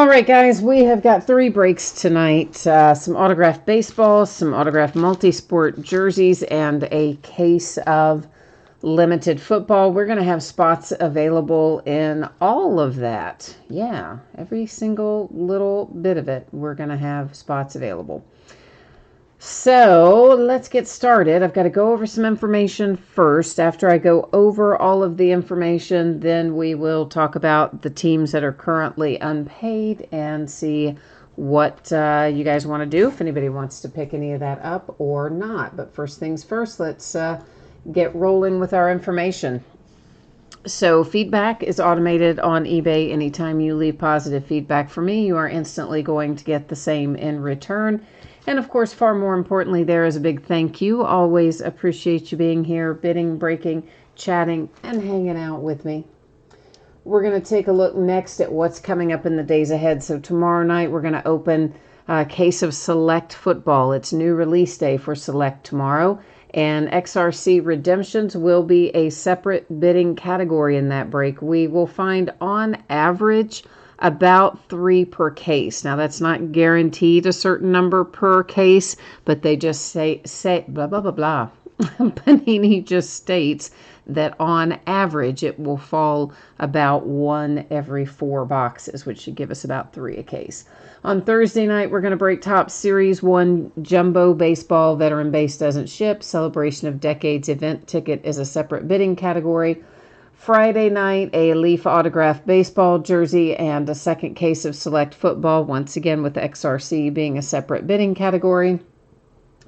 All right, guys, we have got 3 breaks tonight. Some autographed baseballs, some autographed multi-sport jerseys, and a case of limited football. We're going to have spots available in all of that. Yeah, every single little bit of it, we're going to have spots available. So let's get started. I've got to go over some information first. After I go over all of the information, then we will talk about the teams that are currently unpaid and see what you guys want to do, if anybody wants to pick any of that up or not. But first things first, let's get rolling with our information. So feedback is automated on eBay. Anytime you leave positive feedback for me, you are instantly going to get the same in return. And of course, far more importantly, there is a big thank you. Always appreciate you being here, bidding, breaking, chatting, and hanging out with me. We're going to take a look next at what's coming up in the days ahead. So tomorrow night, we're going to open a case of Select Football. It's new release day for Select tomorrow. And XRC Redemptions will be a separate bidding category in that break. We will find on average about 3 per case. Now, that's not guaranteed a certain number per case, but they just say blah, blah, blah, blah. Panini just states that on average it will fall about 1 every 4 boxes, which should give us about 3 a case. On Thursday night, we're going to break top Series 1 Jumbo Baseball. Veteran Base doesn't ship. Celebration of Decades event ticket is a separate bidding category. Friday night, a Leaf autographed baseball jersey and a second case of Select Football, once again with XRC being a separate bidding category.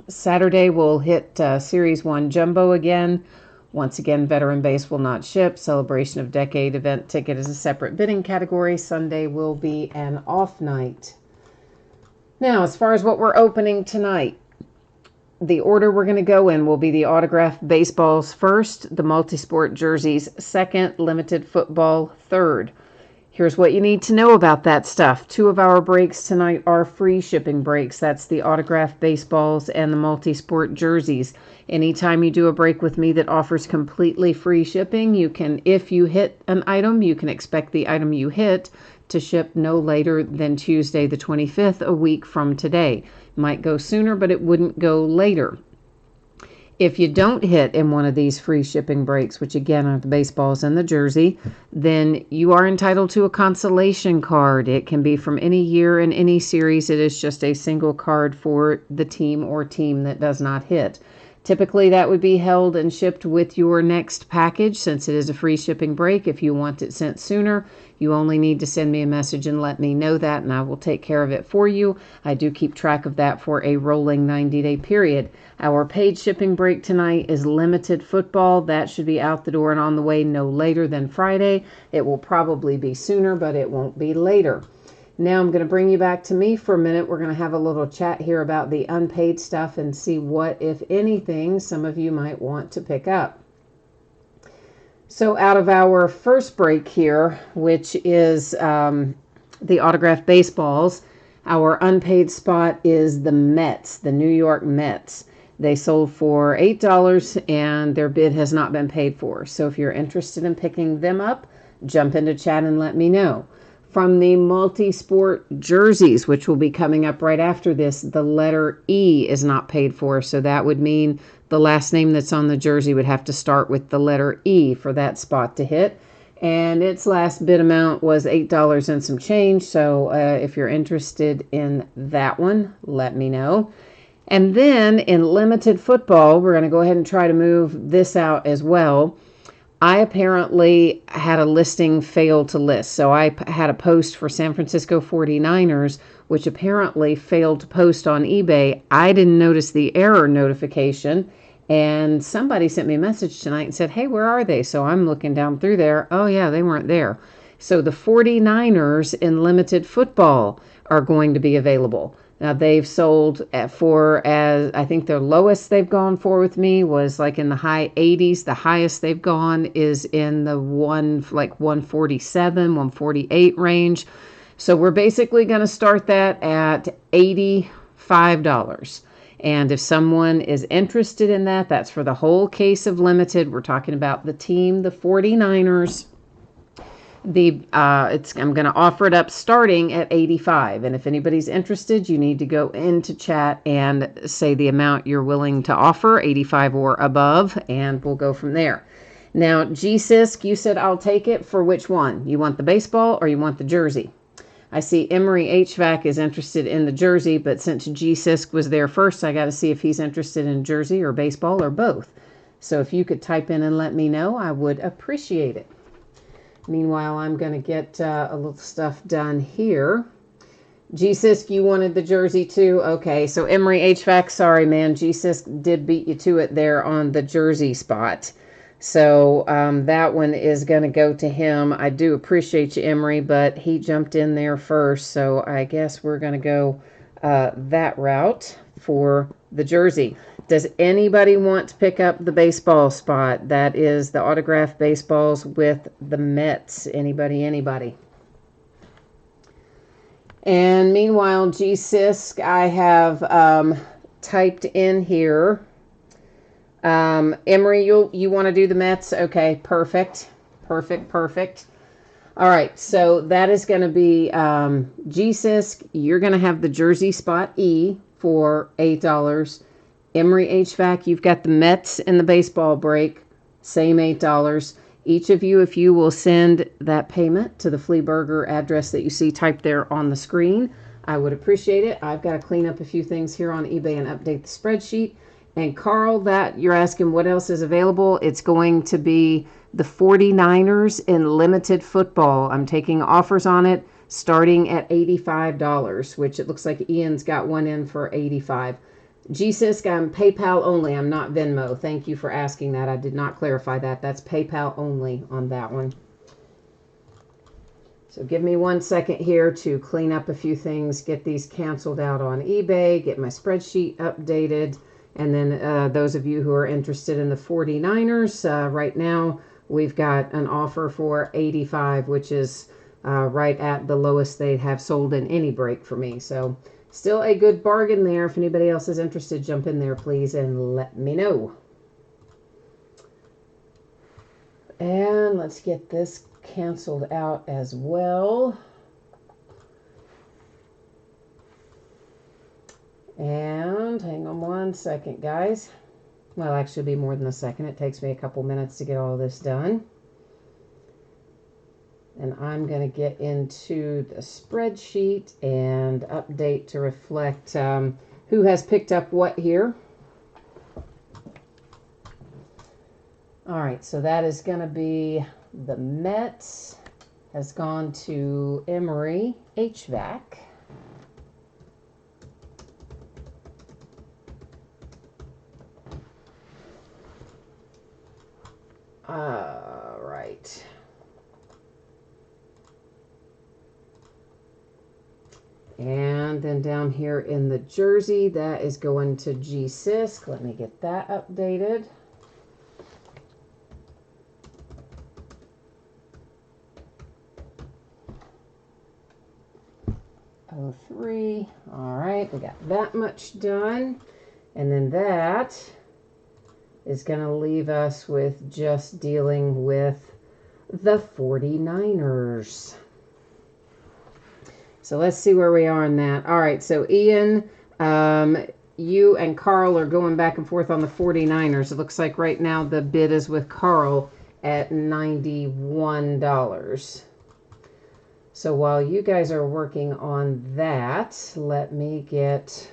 Saturday, we'll hit Series 1 Jumbo again. Once again, Veteran Base will not ship. Celebration of Decade event ticket is a separate bidding category. Sunday will be an off night. Now, as far as what we're opening tonight, the order we're going to go in will be the autographed baseballs first, the multi-sport jerseys second, limited football third. Here's what you need to know about that stuff. 2 of our breaks tonight are free shipping breaks. That's the autographed baseballs and the multi-sport jerseys. Anytime you do a break with me that offers completely free shipping, you can, if you hit an item, you can expect the item you hit to ship no later than Tuesday the 25th, a week from today. Might go sooner, but it wouldn't go later. If you don't hit in one of these free shipping breaks, which again are the baseballs and the jersey, then you are entitled to a consolation card. It can be from any year in any series. It is just a single card for the team or team that does not hit. Typically, that would be held and shipped with your next package. Since it is a free shipping break, if you want it sent sooner, you only need to send me a message and let me know that, and I will take care of it for you. I do keep track of that for a rolling 90-day period. Our paid shipping break tonight is limited football. That should be out the door and on the way no later than Friday. It will probably be sooner, but it won't be later. Now I'm going to bring you back to me for a minute. We're going to have a little chat here about the unpaid stuff and see what, if anything, some of you might want to pick up. So out of our first break here, which is the autographed baseballs, our unpaid spot is the Mets, the New York Mets. They sold for $8 and their bid has not been paid for. So if you're interested in picking them up, jump into chat and let me know. From the multi-sport jerseys, which will be coming up right after this, the letter E is not paid for. So that would mean the last name that's on the jersey would have to start with the letter E for that spot to hit. And its last bid amount was $8 and some change. So if you're interested in that one, let me know. And then in limited football, we're going to go ahead and try to move this out as well. I apparently had a listing fail to list. So I had a post for San Francisco 49ers, which apparently failed to post on eBay. I didn't notice the error notification. And somebody sent me a message tonight and said, hey, where are they? So I'm looking down through there. Oh, yeah, they weren't there. So the 49ers in limited football are going to be available. Now, they've sold for, as I think the lowest they've gone for with me was like in the high 80s. The highest they've gone is in the 147, 148 range. So we're basically going to start that at $85. And if someone is interested in that, that's for the whole case of limited. We're talking about the team, the 49ers. I'm going to offer it up starting at 85. And if anybody's interested, you need to go into chat and say the amount you're willing to offer, 85 or above, and we'll go from there. Now, G-Sisk, you said I'll take it for which one? You want the baseball or you want the jersey? I see Emery HVAC is interested in the jersey, but since G-Sisk was there first, I got to see if he's interested in jersey or baseball or both. So if you could type in and let me know, I would appreciate it. Meanwhile, I'm going to get a little stuff done here. G-Sisk, you wanted the jersey too? Okay, so Emery HVAC, sorry, man. G-Sisk did beat you to it there on the jersey spot. So that one is going to go to him. I do appreciate you, Emery, but he jumped in there first. So I guess we're going to go that route for the jersey. Does anybody want to pick up the baseball spot? That is the autographed baseballs with the Mets. Anybody? And meanwhile, G-Sisk, I have typed in here. Emery, you want to do the Mets? Okay, perfect. All right, so that is going to be G-Sisk. You're going to have the jersey spot E for $8. Emery HVAC, you've got the Mets in the baseball break, same $8. Each of you, if you will send that payment to the Flea Burger address that you see typed there on the screen, I would appreciate it. I've got to clean up a few things here on eBay and update the spreadsheet. And Carl, that you're asking what else is available, it's going to be the 49ers in limited football. I'm taking offers on it starting at $85, which it looks like Ian's got one in for $85. G-Sisk, I'm PayPal only. I'm not Venmo. Thank you for asking that. I did not clarify that. That's PayPal only on that one. So give me 1 second here to clean up a few things, get these canceled out on eBay, get my spreadsheet updated. And then those of you who are interested in the 49ers, right now we've got an offer for $85, which is right at the lowest they have sold in any break for me. So still a good bargain there. If anybody else is interested, jump in there, please, and let me know. And let's get this canceled out as well. And hang on 1 second, guys. Well, actually, it'll be more than a second. It takes me a couple minutes to get all this done. And I'm going to get into the spreadsheet and update to reflect who has picked up what here. All right, so that is going to be the Mets has gone to Emery HVAC. All right. And then down here in the jersey, that is going to G-Sisk. Let me get that updated. Oh, 03. All right, we got that much done. And then that is going to leave us with just dealing with the 49ers. So let's see where we are on that. All right, so Ian, you and Carl are going back and forth on the 49ers. It looks like right now the bid is with Carl at $91. So while you guys are working on that, let me get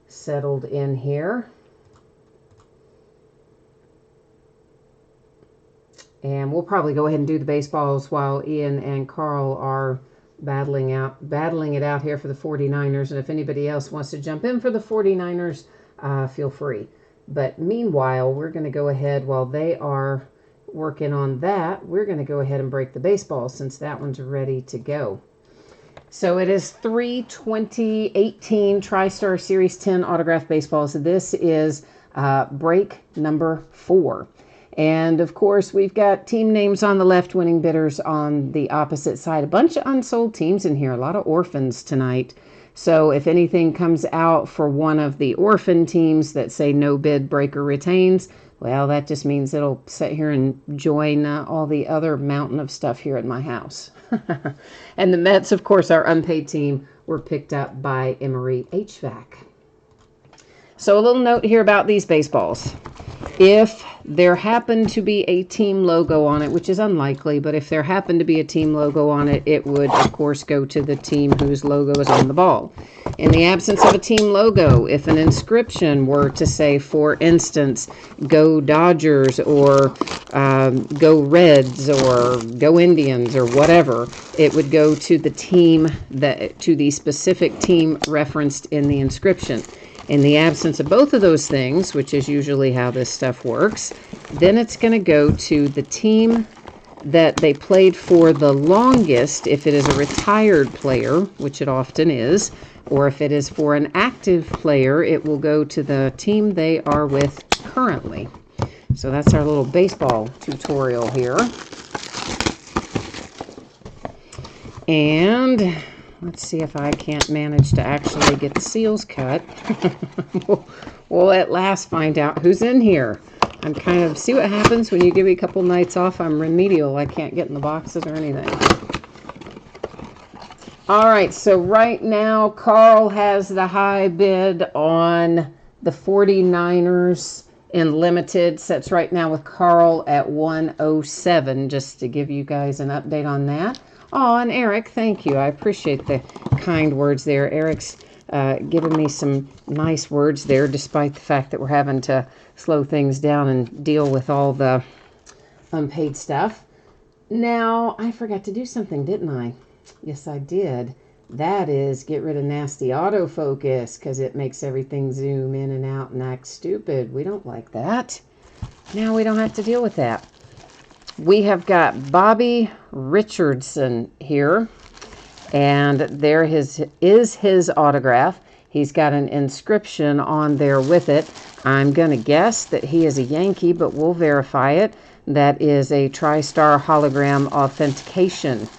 settled in here. And we'll probably go ahead and do the baseballs while Ian and Carl are battling it out here for the 49ers. And if anybody else wants to jump in for the 49ers, feel free. But meanwhile, we're going to go ahead while they are working on that. We're going to go ahead and break the baseball since that one's ready to go. So it is 3/20/18 TriStar Series 10 autographed baseballs. This is break number 4. And of course, we've got team names on the left, winning bidders on the opposite side. A bunch of unsold teams in here, a lot of orphans tonight. So if anything comes out for one of the orphan teams that say no bid, breaker retains, well, that just means it'll sit here and join all the other mountain of stuff here at my house. And the Mets, of course, our unpaid team, were picked up by Emory HVAC. So a little note here about these baseballs. If there happened to be a team logo on it, which is unlikely, but if there happened to be a team logo on it, it would, of course, go to the team whose logo is on the ball. In the absence of a team logo, if an inscription were to say, for instance, Go Dodgers or Go Reds or Go Indians or whatever, it would go to the team, to the specific team referenced in the inscription. In the absence of both of those things, which is usually how this stuff works, then it's going to go to the team that they played for the longest, if it is a retired player, which it often is, or if it is for an active player, it will go to the team they are with currently. So that's our little baseball tutorial here. And let's see if I can't manage to actually get the seals cut. We'll at last find out who's in here. I'm kind of, see what happens when you give me a couple nights off. I'm remedial. I can't get in the boxes or anything. All right, so right now, Carl has the high bid on the 49ers in limited. Sets right now with Carl at 107, just to give you guys an update on that. Oh, and Eric, thank you. I appreciate the kind words there. Eric's given me some nice words there, despite the fact that we're having to slow things down and deal with all the unpaid stuff. Now, I forgot to do something, didn't I? Yes, I did. That is get rid of nasty autofocus, because it makes everything zoom in and out and act stupid. We don't like that. Now we don't have to deal with that. We have got Bobby Richardson here, and there is his autograph. He's got an inscription on there with it. I'm going to guess that he is a Yankee, but we'll verify it. That is a TriStar hologram authentication.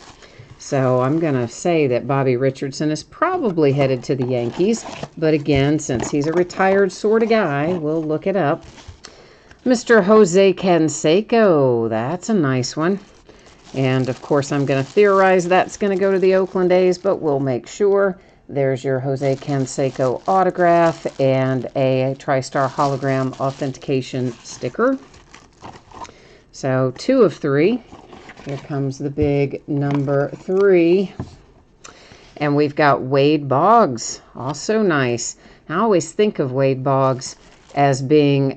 So I'm going to say that Bobby Richardson is probably headed to the Yankees, but again, since he's a retired sort of guy, we'll look it up. Mr. Jose Canseco, that's a nice one. And of course, I'm going to theorize that's going to go to the Oakland A's, but we'll make sure. There's your Jose Canseco autograph and a TriStar hologram authentication sticker. So 2 of 3. Here comes the big number 3. And we've got Wade Boggs, also nice. I always think of Wade Boggs as being,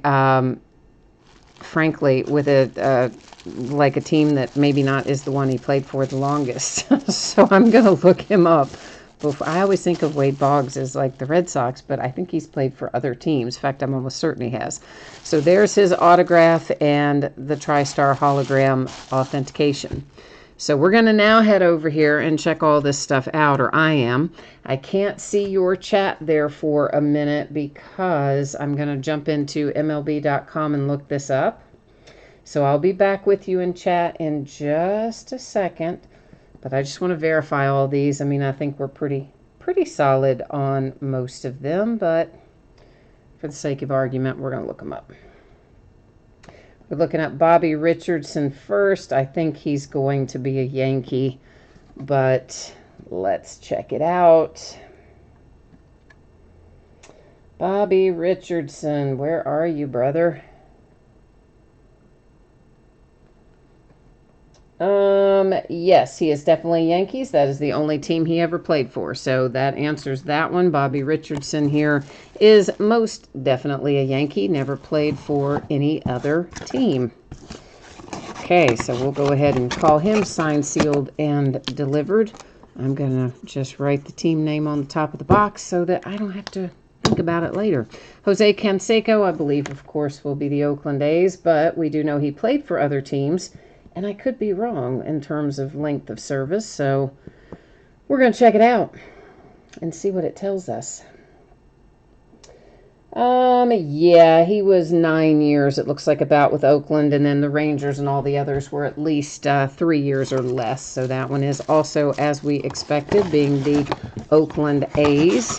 frankly, with like a team that maybe not is the one he played for the longest. So I'm going to look him up. I always think of Wade Boggs as like the Red Sox, but I think he's played for other teams. In fact, I'm almost certain he has. So there's his autograph and the TriStar hologram authentication. So we're going to now head over here and check all this stuff out, or I am. I can't see your chat there for a minute because I'm going to jump into MLB.com and look this up. So I'll be back with you in chat in just a second. But I just want to verify all these. I mean, I think we're pretty solid on most of them, but for the sake of argument, we're going to look them up. We're looking at Bobby Richardson first. I think he's going to be a Yankee, but let's check it out. Bobby Richardson, where are you, brother? Yes, he is definitely Yankees. That is the only team he ever played for. So that answers that one. Bobby Richardson here is most definitely a Yankee. Never played for any other team. Okay, so we'll go ahead and call him signed, sealed, and delivered. I'm going to just write the team name on the top of the box so that I don't have to think about it later. Jose Canseco, I believe, of course, will be the Oakland A's, but we do know he played for other teams. And I could be wrong in terms of length of service, so we're going to check it out and see what it tells us. Yeah, he was 9 years, it looks like, about with Oakland, and then the Rangers and all the others were at least 3 years or less. So that one is also as we expected, being the Oakland A's.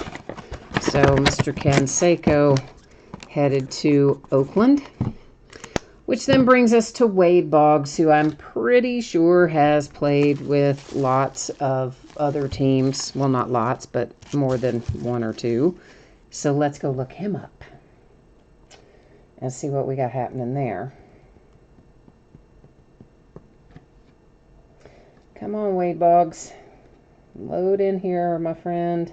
So Mr. Canseco headed to Oakland, which then brings us to Wade Boggs, who I'm pretty sure has played with lots of other teams. Well, not lots, but more than one or two. So let's go look him up and see what we got happening there. Come on, Wade Boggs. Load in here, my friend.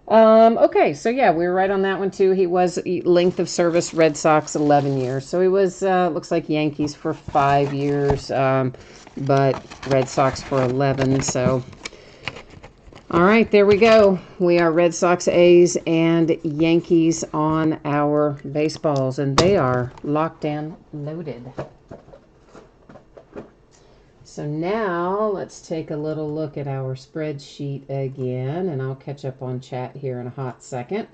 Okay, so yeah, we were right on that one too. He was length of service Red Sox 11 years. So he was looks like Yankees for 5 years, but Red Sox for 11. So all right, there we go. We are Red Sox, A's, and Yankees on our baseballs, and they are locked and loaded. So now let's take a little look at our spreadsheet again, and I'll catch up on chat here in a hot second.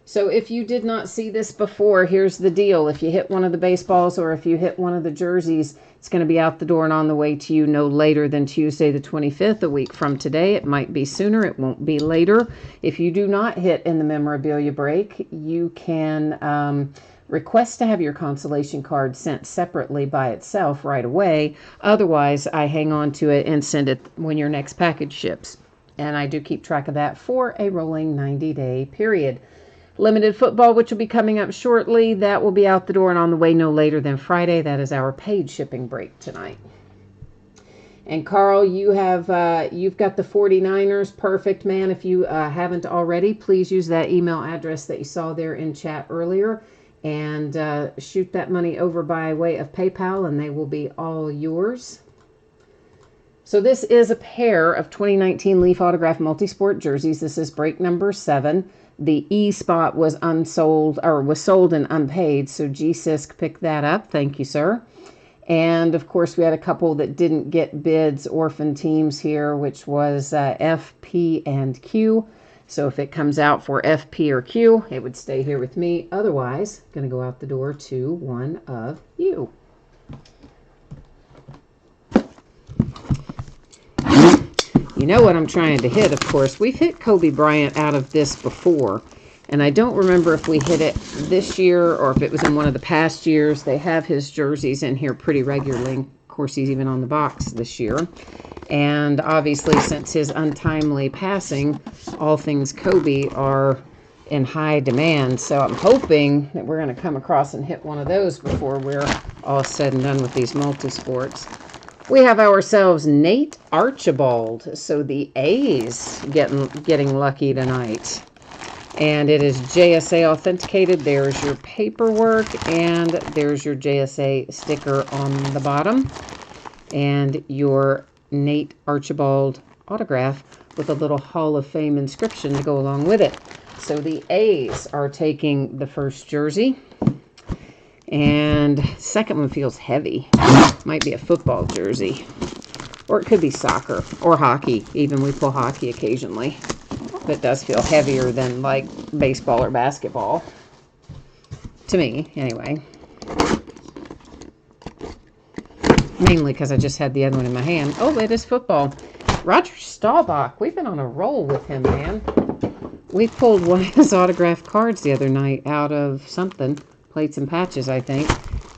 So if you did not see this before, here's the deal. If you hit one of the baseballs or if you hit one of the jerseys, it's going to be out the door and on the way to you no later than Tuesday the 25th, a week from today. It might be sooner. It won't be later. If you do not hit in the memorabilia break, you can request to have your consolation card sent separately by itself right away. Otherwise, I hang on to it and send it when your next package ships. And I do keep track of that for a rolling 90-day period. Limited football, which will be coming up shortly, that will be out the door and on the way no later than Friday. That is our paid shipping break tonight. And Carl, you've got the 49ers. Perfect, man. If you haven't already, please use that email address that you saw there in chat earlier and shoot that money over by way of PayPal, and they will be all yours. So this is a pair of 2019 Leaf Autograph Multisport jerseys. This is break number 7. The E spot was unsold, or was sold and unpaid, so G-Sisk picked that up. Thank you, sir. And of course, we had a couple that didn't get bids, orphan teams here, which was F, P, and Q. So if it comes out for F, P, or Q, it would stay here with me. Otherwise, going to go out the door to one of you. You know what I'm trying to hit, of course. We've hit Kobe Bryant out of this before, and I don't remember if we hit it this year or if it was in one of the past years. They have his jerseys in here pretty regularly. Of course, he's even on the box this year. And obviously, since his untimely passing, all things Kobe are in high demand. So I'm hoping that we're going to come across and hit one of those before we're all said and done with these multi-sports. We have ourselves Nate Archibald. So the A's getting lucky tonight. And it is JSA authenticated. There's your paperwork, and there's your JSA sticker on the bottom. And your Nate Archibald autograph with a little Hall of Fame inscription to go along with it. So the A's are taking the first jersey. And second one feels heavy. Might be a football jersey. Or it could be soccer or hockey. Even we pull hockey occasionally. But it does feel heavier than like baseball or basketball. To me, anyway. Mainly because I just had the other one in my hand. Oh, it is football. Roger Staubach. We've been on a roll with him, man. We pulled one of his autographed cards the other night out of something. Plates and patches, I think.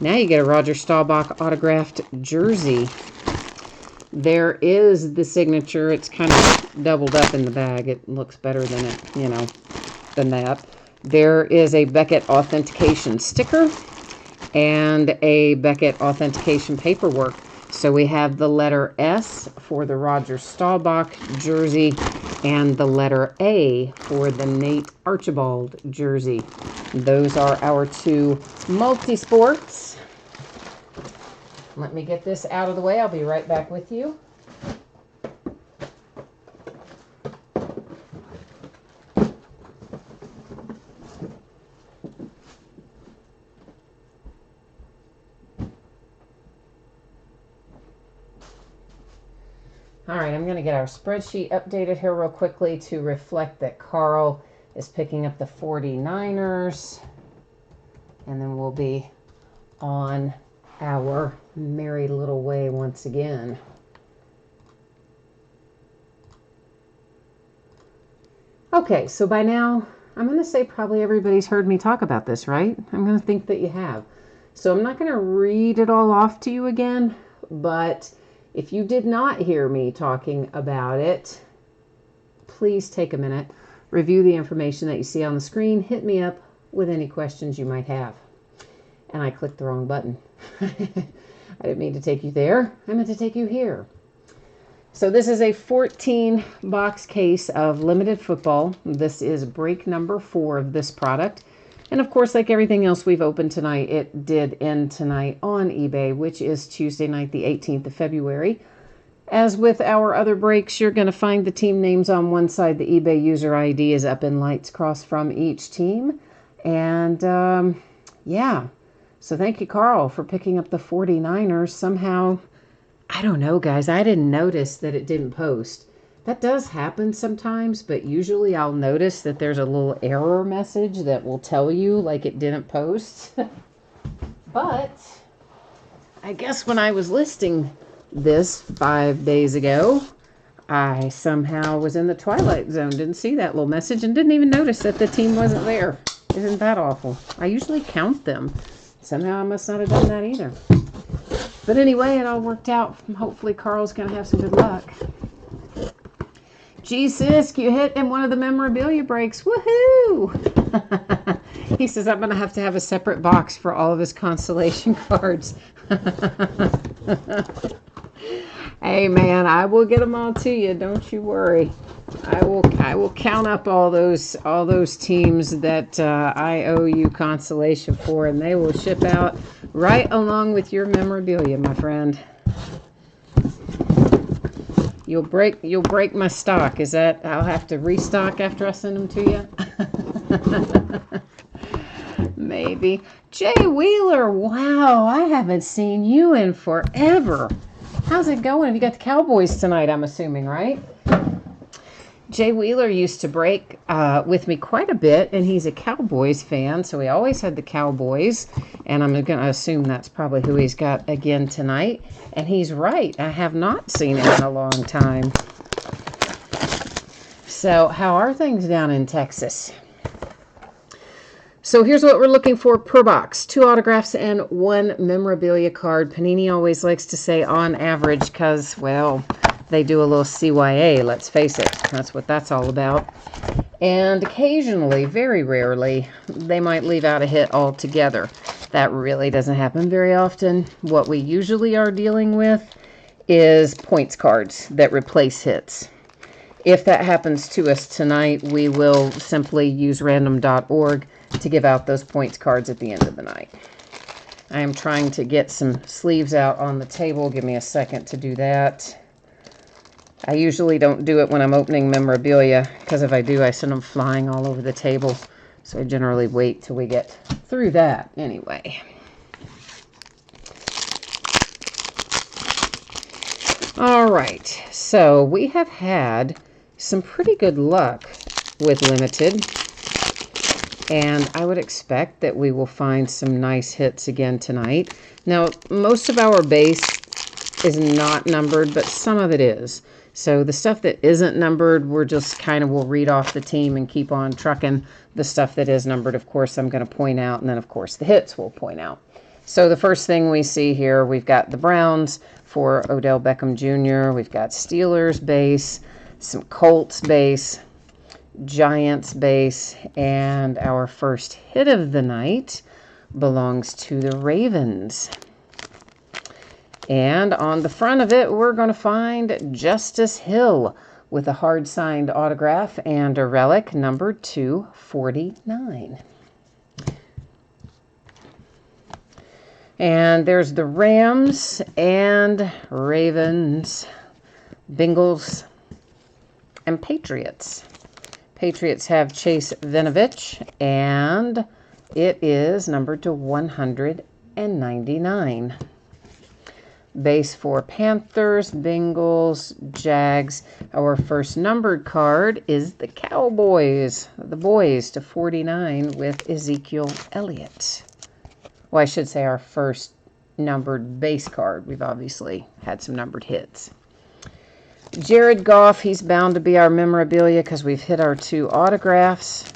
Now you get a Roger Staubach autographed jersey. There is the signature. It's kind of doubled up in the bag. It looks better than it, than that. There is a Beckett authentication sticker and a Beckett authentication paperwork. So we have the letter S for the Roger Staubach jersey and the letter A for the Nate Archibald jersey. Those are our two multi-sports. Let me get this out of the way. I'll be right back with you. All right, I'm going to get our spreadsheet updated here real quickly to reflect that Carl is picking up the 49ers. And then we'll be on our merry little way once again. Okay, so by now, I'm going to say probably everybody's heard me talk about this, right? I'm going to think that you have. So I'm not going to read it all off to you again, but if you did not hear me talking about it, please take a minute, review the information that you see on the screen, hit me up with any questions you might have. And I clicked the wrong button. I didn't mean to take you there. I meant to take you here. So this is a 14 box case of limited football. This is break number 4 of this product. And of course, like everything else we've opened tonight, it did end tonight on eBay, which is Tuesday night, the 18th of February. As with our other breaks, you're going to find the team names on one side. The eBay user ID is up in lights cross from each team. And yeah, so thank you, Carl, for picking up the 49ers. Somehow, I don't know, guys, I didn't notice that it didn't post. That does happen sometimes, but usually I'll notice that there's a little error message that will tell you like it didn't post. But I guess when I was listing this 5 days ago, I somehow was in the twilight zone, didn't see that little message, and didn't even notice that the team wasn't there. Isn't that awful? I usually count them. Somehow I must not have done that either. But anyway, it all worked out. Hopefully Carl's going to have some good luck. Gee, Sisk, you hit in one of the memorabilia breaks. Woohoo! He says I'm going to have a separate box for all of his consolation cards. Hey, man, I will get them all to you. Don't you worry. I will count up all those teams that I owe you consolation for, and they will ship out right along with your memorabilia, my friend. You'll break my stock. Is that I'll have to restock after I send them to you? Maybe. Jay Wheeler, wow, I haven't seen you in forever. How's it going? You got the Cowboys tonight, I'm assuming, right? Jay Wheeler used to break with me quite a bit, and he's a Cowboys fan, so he always had the Cowboys, and I'm going to assume that's probably who he's got again tonight. And he's right. I have not seen him in a long time. So how are things down in Texas? So here's what we're looking for per box. 2 autographs and 1 memorabilia card. Panini always likes to say on average because, well, they do a little CYA, let's face it. That's what that's all about. And occasionally, very rarely, they might leave out a hit altogether. That really doesn't happen very often. What we usually are dealing with is points cards that replace hits. If that happens to us tonight, we will simply use random.org to give out those points cards at the end of the night. I am trying to get some sleeves out on the table. Give me a second to do that. I usually don't do it when I'm opening memorabilia, because if I do, I send them flying all over the table. So I generally wait till we get through that anyway. All right, so we have had some pretty good luck with limited, and I would expect that we will find some nice hits again tonight. Now, most of our base is not numbered, but some of it is. So the stuff that isn't numbered, we're just kind of, we'll read off the team and keep on trucking. The stuff that is numbered, of course, I'm going to point out, and then, of course, the hits we'll point out. So the first thing we see here, we've got the Browns for Odell Beckham Jr. We've got Steelers base, some Colts base, Giants base, and our first hit of the night belongs to the Ravens. And on the front of it, we're going to find Justice Hill with a hard-signed autograph and a relic numbered 249. And there's the Rams and Ravens, Bengals, and Patriots. Patriots have Chase Vinovich, and it is numbered to 199. Base for Panthers, Bengals, Jags. Our first numbered card is the Cowboys, the boys to 49 with Ezekiel Elliott. Well, I should say our first numbered base card. We've obviously had some numbered hits. Jared Goff, he's bound to be our memorabilia because we've hit our 2 autographs.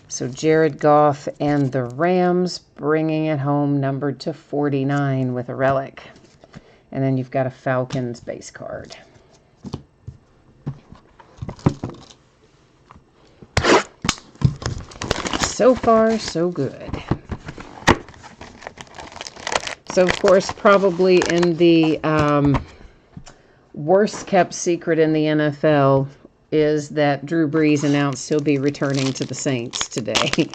So Jared Goff and the Rams bringing it home numbered to 49 with a relic. And then you've got a Falcons base card. So far, so good. So, of course, probably in the worst kept secret in the NFL is that Drew Brees announced he'll be returning to the Saints today.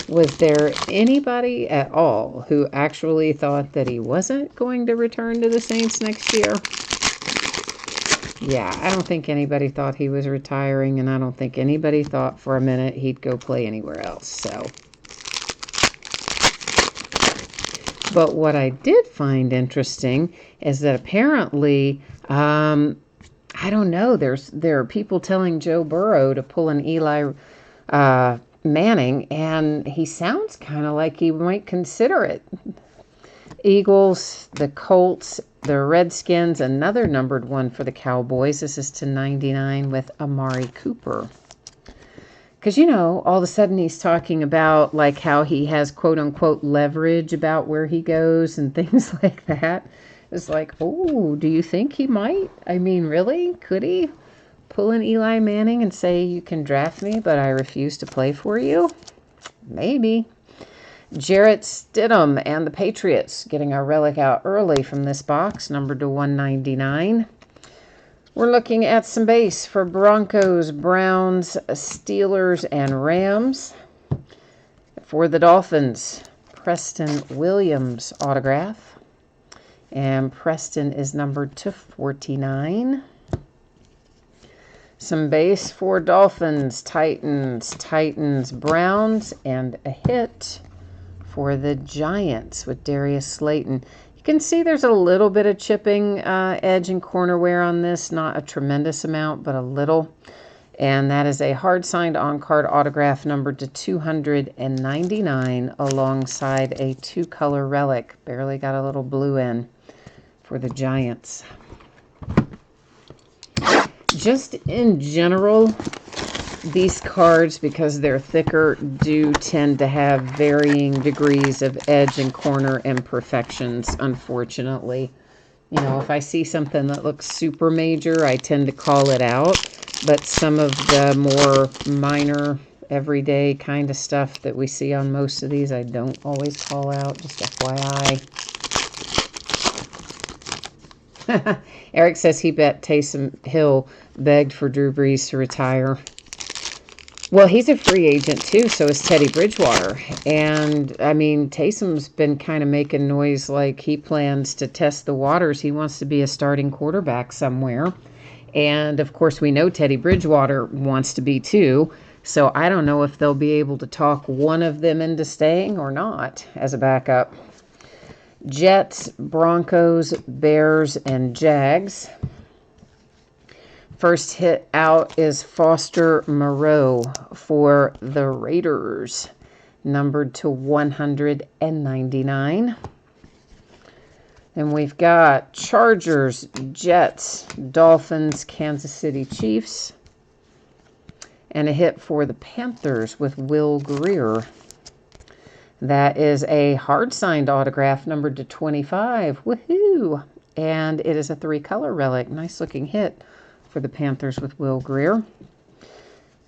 Was there anybody at all who actually thought that he wasn't going to return to the Saints next year? Yeah, I don't think anybody thought he was retiring, and I don't think anybody thought for a minute he'd go play anywhere else, so. But what I did find interesting is that apparently, I don't know, there are people telling Joe Burrow to pull an Eli Manning, and he sounds kind of like he might consider it. Eagles, the Colts, the Redskins, another numbered one for the Cowboys. This is to 99 with Amari Cooper. Because, you know, all of a sudden he's talking about like how he has quote-unquote leverage about where he goes and things like that. It's like, oh, do you think he might? I mean, really? Could he pull an Eli Manning and say, you can draft me, but I refuse to play for you? Maybe. Jarrett Stidham and the Patriots getting our relic out early from this box, numbered to 199. We're looking at some base for Broncos, Browns, Steelers, and Rams. For the Dolphins, Preston Williams autograph. And Preston is numbered to 49. Some base for Dolphins, Titans, Browns, and a hit for the Giants with Darius Slayton. You can see there's a little bit of chipping edge and corner wear on this. Not a tremendous amount, but a little. And that is a hard-signed on-card autograph numbered to 299 alongside a 2-color relic. Barely got a little blue in for the Giants. Just in general, these cards, because they're thicker, do tend to have varying degrees of edge and corner imperfections, unfortunately. You know, if I see something that looks super major, I tend to call it out. But some of the more minor, everyday kind of stuff that we see on most of these, I don't always call out, just FYI. Eric says he bet Taysom Hill begged for Drew Brees to retire. Well, he's a free agent too, so is Teddy Bridgewater. And, I mean, Taysom's been kind of making noise like he plans to test the waters. He wants to be a starting quarterback somewhere. And, of course, we know Teddy Bridgewater wants to be too. So I don't know if they'll be able to talk one of them into staying or not as a backup. Jets, Broncos, Bears, and Jags. First hit out is Foster Moreau for the Raiders, numbered to 199. And we've got Chargers, Jets, Dolphins, Kansas City Chiefs, and a hit for the Panthers with Will Grier. That is a hard-signed autograph numbered to 25. Woohoo! And it is a 3-color relic. Nice-looking hit for the Panthers with Will Grier.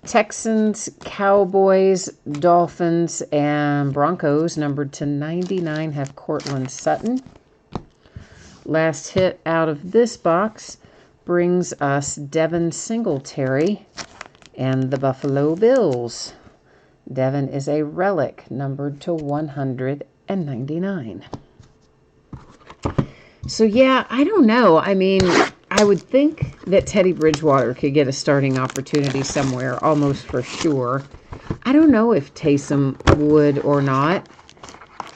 Texans, Cowboys, Dolphins, and Broncos, numbered to 99, have Cortland Sutton. Last hit out of this box brings us Devin Singletary and the Buffalo Bills. Devin is a relic, numbered to 199. So, yeah, I don't know. I mean, I would think that Teddy Bridgewater could get a starting opportunity somewhere, almost for sure. I don't know if Taysom would or not.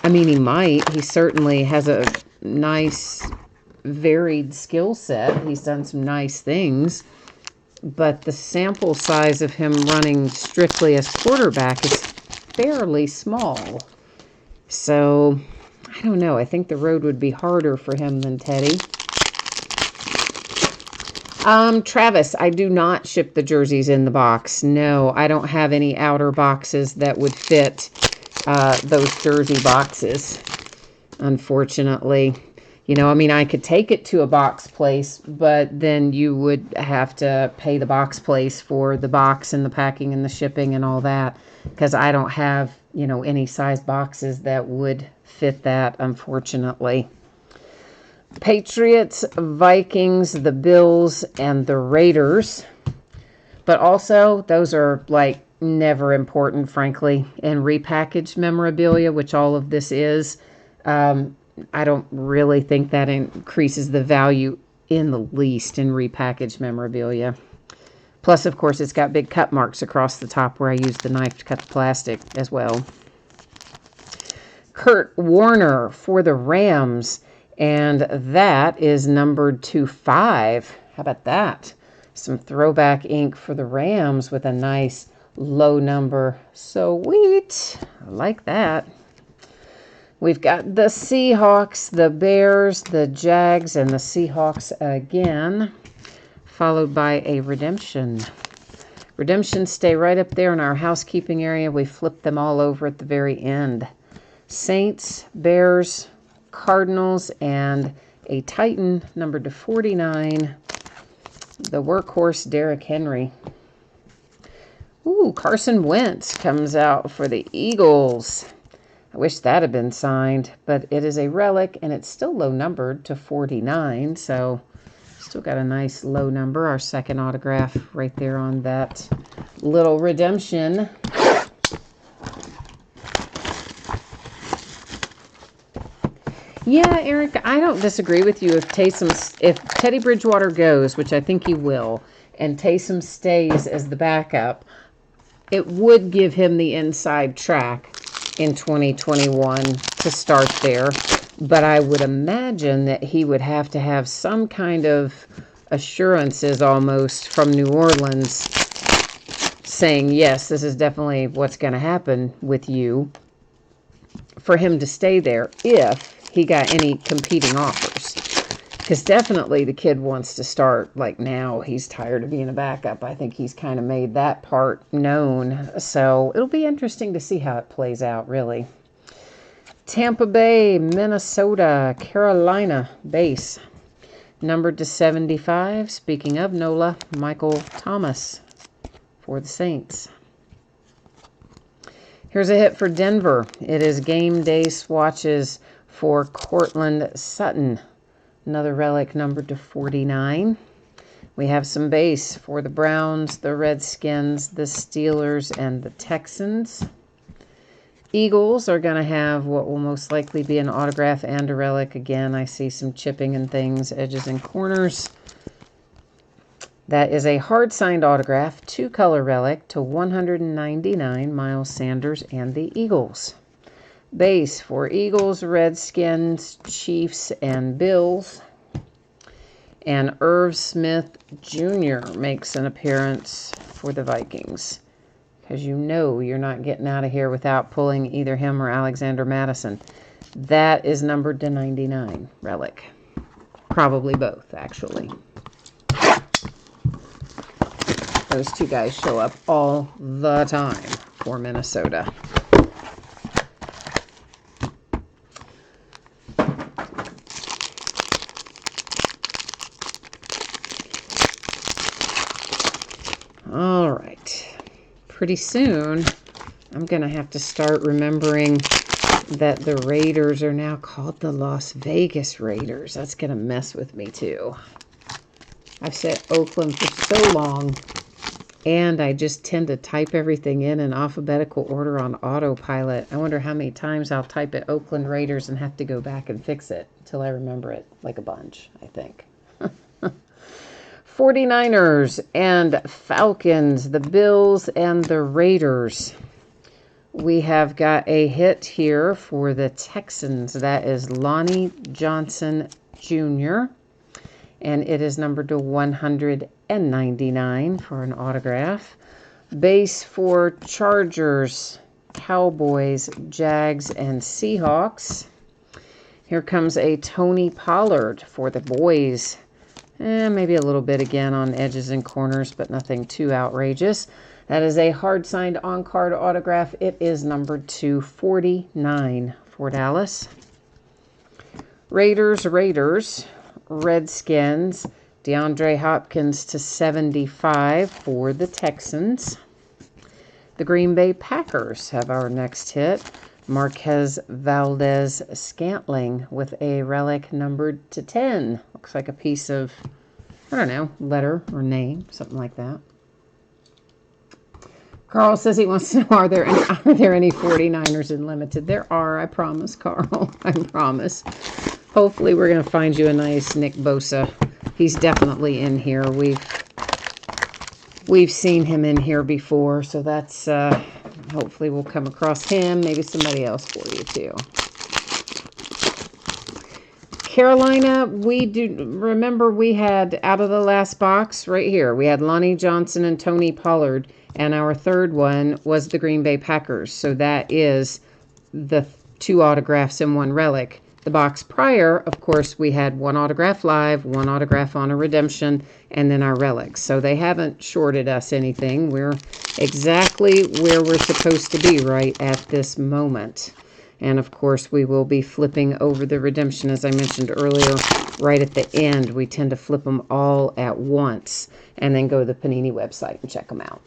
I mean, he might. He certainly has a nice, varied skill set. He's done some nice things. But the sample size of him running strictly as quarterback is fairly small. So, I don't know. I think the road would be harder for him than Teddy. Travis, I do not ship the jerseys in the box. No, I don't have any outer boxes that would fit those jersey boxes, unfortunately. You know, I mean, I could take it to a box place, but then you would have to pay the box place for the box and the packing and the shipping and all that, because I don't have, you know, any size boxes that would fit that, unfortunately. Patriots, Vikings, the Bills, and the Raiders. But also, those are like never important, frankly, in repackaged memorabilia, which all of this is. I don't really think that increases the value in the least in repackaged memorabilia. Plus, of course, it's got big cut marks across the top where I used the knife to cut the plastic as well. Kurt Warner for the Rams, and that is numbered to 5. How about that? Some throwback ink for the Rams with a nice low number. Sweet. I like that. We've got the Seahawks, the Bears, the Jags, and the Seahawks again, followed by a redemption. Redemptions stay right up there in our housekeeping area. We flip them all over at the very end. Saints, Bears, Cardinals, and a Titan numbered to 49. The workhorse, Derrick Henry. Ooh, Carson Wentz comes out for the Eagles. I wish that had been signed, but it is a relic, and it's still low numbered to 49, so still got a nice low number. Our second autograph right there on that little redemption. Yeah, Eric, I don't disagree with you. If Teddy Bridgewater goes, which I think he will, and Taysom stays as the backup, it would give him the inside track in 2021 to start there. But I would imagine that he would have to have some kind of assurances almost from New Orleans saying, yes, this is definitely what's going to happen with you, for him to stay there if he got any competing offers. Because definitely the kid wants to start like now. He's tired of being a backup. I think he's kind of made that part known. So it'll be interesting to see how it plays out, really. Tampa Bay, Minnesota, Carolina base. Numbered to 75. Speaking of NOLA, Michael Thomas for the Saints. Here's a hit for Denver. It is game day swatches for Cortland Sutton. Another relic numbered to 49. We have some base for the Browns, the Redskins, the Steelers, and the Texans. Eagles are going to have what will most likely be an autograph and a relic. Again, I see some chipping and things, edges and corners. That is a hard-signed autograph, 2-color relic to 199, Miles Sanders and the Eagles. Base for Eagles, Redskins, Chiefs, and Bills. And Irv Smith Jr. makes an appearance for the Vikings. Because you know you're not getting out of here without pulling either him or Alexander Madison. That is numbered to 99, relic. Probably both, actually. Those two guys show up all the time for Minnesota. All right. Pretty soon, I'm going to have to start remembering that the Raiders are now called the Las Vegas Raiders. That's going to mess with me, too. I've said Oakland for so long, and I just tend to type everything in alphabetical order on autopilot. I wonder how many times I'll type it Oakland Raiders and have to go back and fix it until I remember it like a bunch, I think. 49ers and Falcons, the Bills and the Raiders. We have got a hit here for the Texans. That is Lonnie Johnson Jr. And it is numbered to 199 for an autograph. Base for Chargers, Cowboys, Jags, and Seahawks. Here comes a Tony Pollard for the boys. Maybe a little bit again on edges and corners, but nothing too outrageous. That is a hard-signed on-card autograph. It is numbered to 49 for Dallas. Raiders, Redskins, DeAndre Hopkins to 75 for the Texans. The Green Bay Packers have our next hit. Marquez Valdez-Scantling with a relic numbered to 10. Looks like a piece of, I don't know, letter or name, something like that. Carl says he wants to know, are there any 49ers in limited? There are, I promise, Carl. I promise. Hopefully we're going to find you a nice Nick Bosa. He's definitely in here. We've seen him in here before, so that's hopefully we'll come across him. Maybe somebody else for you too. Carolina, remember we had out of the last box right here, we had Lonnie Johnson and Tony Pollard, and our third one was the Green Bay Packers. So that is the 2 autographs and 1 relic. The box prior, of course, we had 1 autograph live, 1 autograph on a redemption, and then our relics. So they haven't shorted us anything. We're exactly where we're supposed to be right at this moment. And, of course, we will be flipping over the redemption, as I mentioned earlier, right at the end. We tend to flip them all at once and then go to the Panini website and check them out.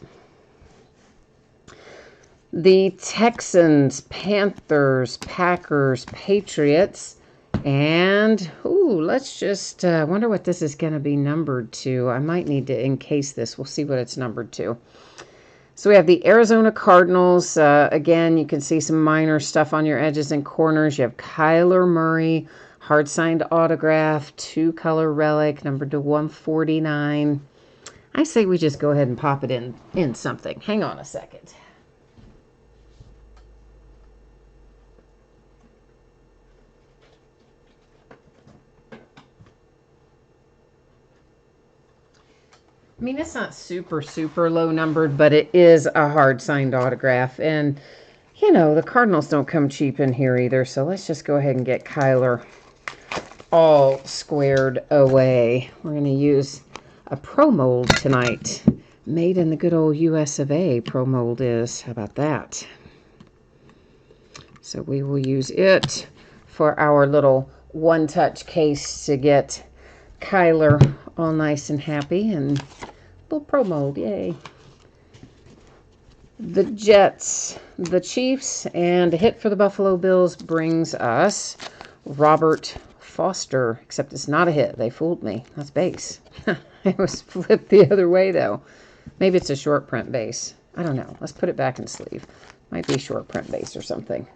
The Texans, Panthers, Packers, Patriots, and, let's just, wonder what this is going to be numbered to. I might need to encase this. We'll see what it's numbered to. So we have the Arizona Cardinals. Again, you can see some minor stuff on your edges and corners. You have Kyler Murray, hard-signed autograph, 2-color relic, numbered to 149. I say we just go ahead and pop it in something. Hang on a second. I mean, it's not super, super low numbered, but it is a hard signed autograph. And, you know, the Cardinals don't come cheap in here either. So let's just go ahead and get Kyler all squared away. We're going to use a Pro Mold tonight. Made in the good old US of A, Pro Mold is. How about that? So we will use it for our little one-touch case to get Kyler all nice and happy, and little Pro Mold, yay. The Jets, the Chiefs, and a hit for the Buffalo Bills brings us Robert Foster, except it's not a hit. They fooled me. That's base. It was flipped the other way, though. Maybe it's a short print base. I don't know. Let's put it back in sleeve. Might be short print base or something.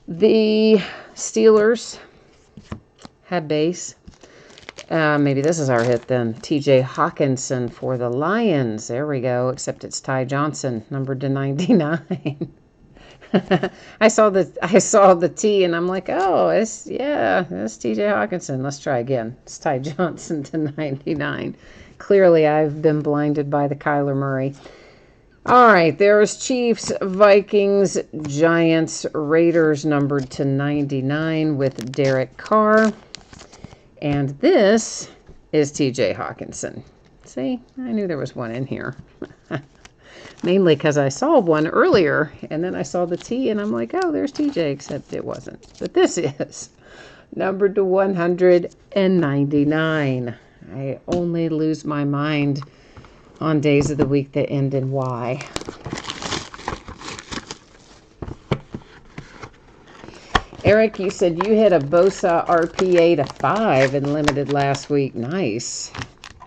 The Steelers had base. Maybe this is our hit then. T.J. Hawkinson for the Lions. There we go. Except it's Ty Johnson, numbered to 99. I saw the T and I'm like, oh, it's T.J. Hawkinson. Let's try again. It's Ty Johnson to 99. Clearly, I've been blinded by the Kyler Murray. All right, there's Chiefs, Vikings, Giants, Raiders numbered to 99 with Derek Carr. And this is T.J. Hawkinson. See, I knew there was one in here. Mainly because I saw one earlier, and then I saw the T, and I'm like, oh, there's T.J., except it wasn't. But this is numbered to 199. I only lose my mind on days of the week that end in Y. Eric, you said you hit a Bosa RPA to 5 in limited last week. Nice.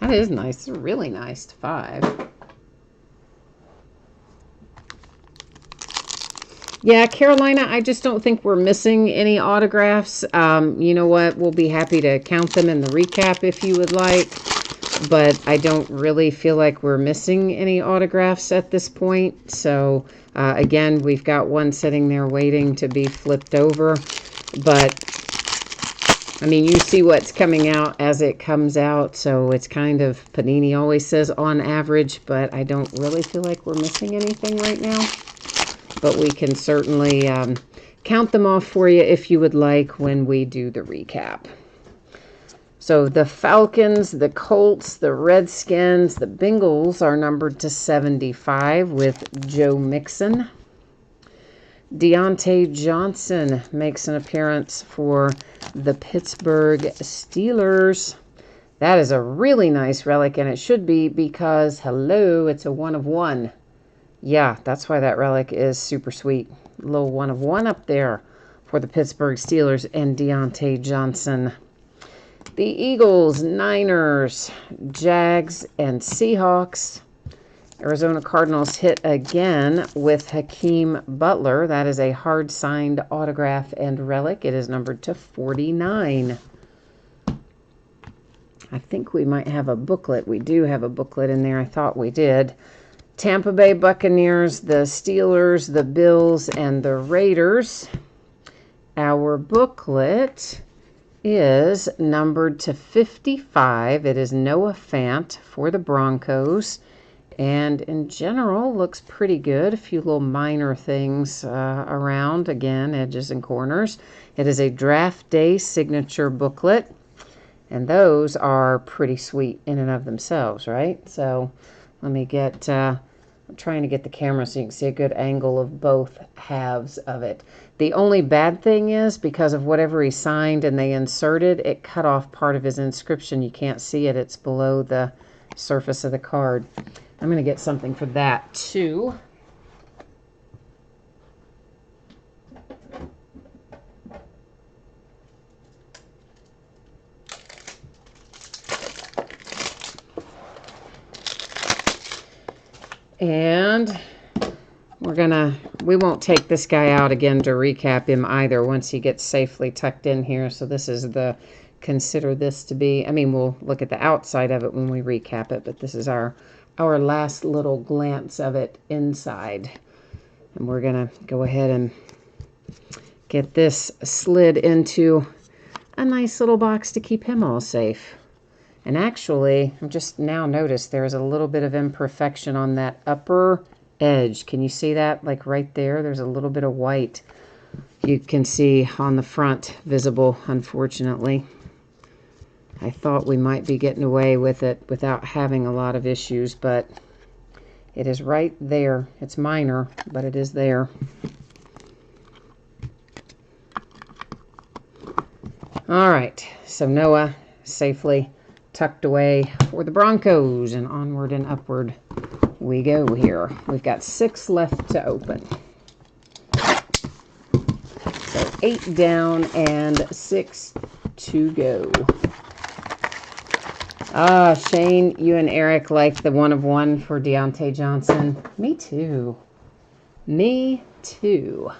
That is nice. It's really nice to 5. Yeah, Carolina, I just don't think we're missing any autographs. You know what? We'll be happy to count them in the recap if you would like. but I don't really feel like we're missing any autographs at this point. So again, we've got one sitting there waiting to be flipped over, but I mean, you see what's coming out as it comes out, so it's kind of, Panini always says on average, but I don't really feel like we're missing anything right now. But we can certainly count them off for you if you would like when we do the recap. So the Falcons, the Colts, the Redskins, the Bengals are numbered to 75 with Joe Mixon. Deontay Johnson makes an appearance for the Pittsburgh Steelers. That is a really nice relic, and it should be because, hello, it's a 1 of 1. Yeah, that's why that relic is super sweet. A little 1 of 1 up there for the Pittsburgh Steelers and Deontay Johnson. The Eagles, Niners, Jags, and Seahawks. Arizona Cardinals hit again with Hakeem Butler. That is a hard-signed autograph and relic. It is numbered to 49. I think we might have a booklet. We do have a booklet in there. I thought we did. Tampa Bay Buccaneers, the Steelers, the Bills, and the Raiders. Our booklet is numbered to 55. It is Noah Fant for the Broncos. And in general, looks pretty good. A few little minor things around, again, edges and corners. It is a draft day signature booklet. And those are pretty sweet in and of themselves, right? So let me get, I'm trying to get the camera so you can see a good angle of both halves of it. The only bad thing is, because of whatever he signed and they inserted, it cut off part of his inscription. You can't see it. It's below the surface of the card. I'm going to get something for that, too. And we won't take this guy out again to recap him either once he gets safely tucked in here. So this is consider this to be, I mean, we'll look at the outside of it when we recap it, but this is our last little glance of it inside. And we're going to go ahead and get this slid into a nice little box to keep him all safe. And actually, I've just now noticed there's a little bit of imperfection on that upper edge. Can you see that? Like right there, there's a little bit of white you can see on the front visible, unfortunately. I thought we might be getting away with it without having a lot of issues, but it is right there. It's minor, but it is there. All right, so Noah safely tucked away for the Broncos, and onward and upward we go here. We've got 6 left to open. So 8 down and 6 to go. Ah, Shane, you and Eric like the 1 of 1 for Deontay Johnson. Me too. Me too.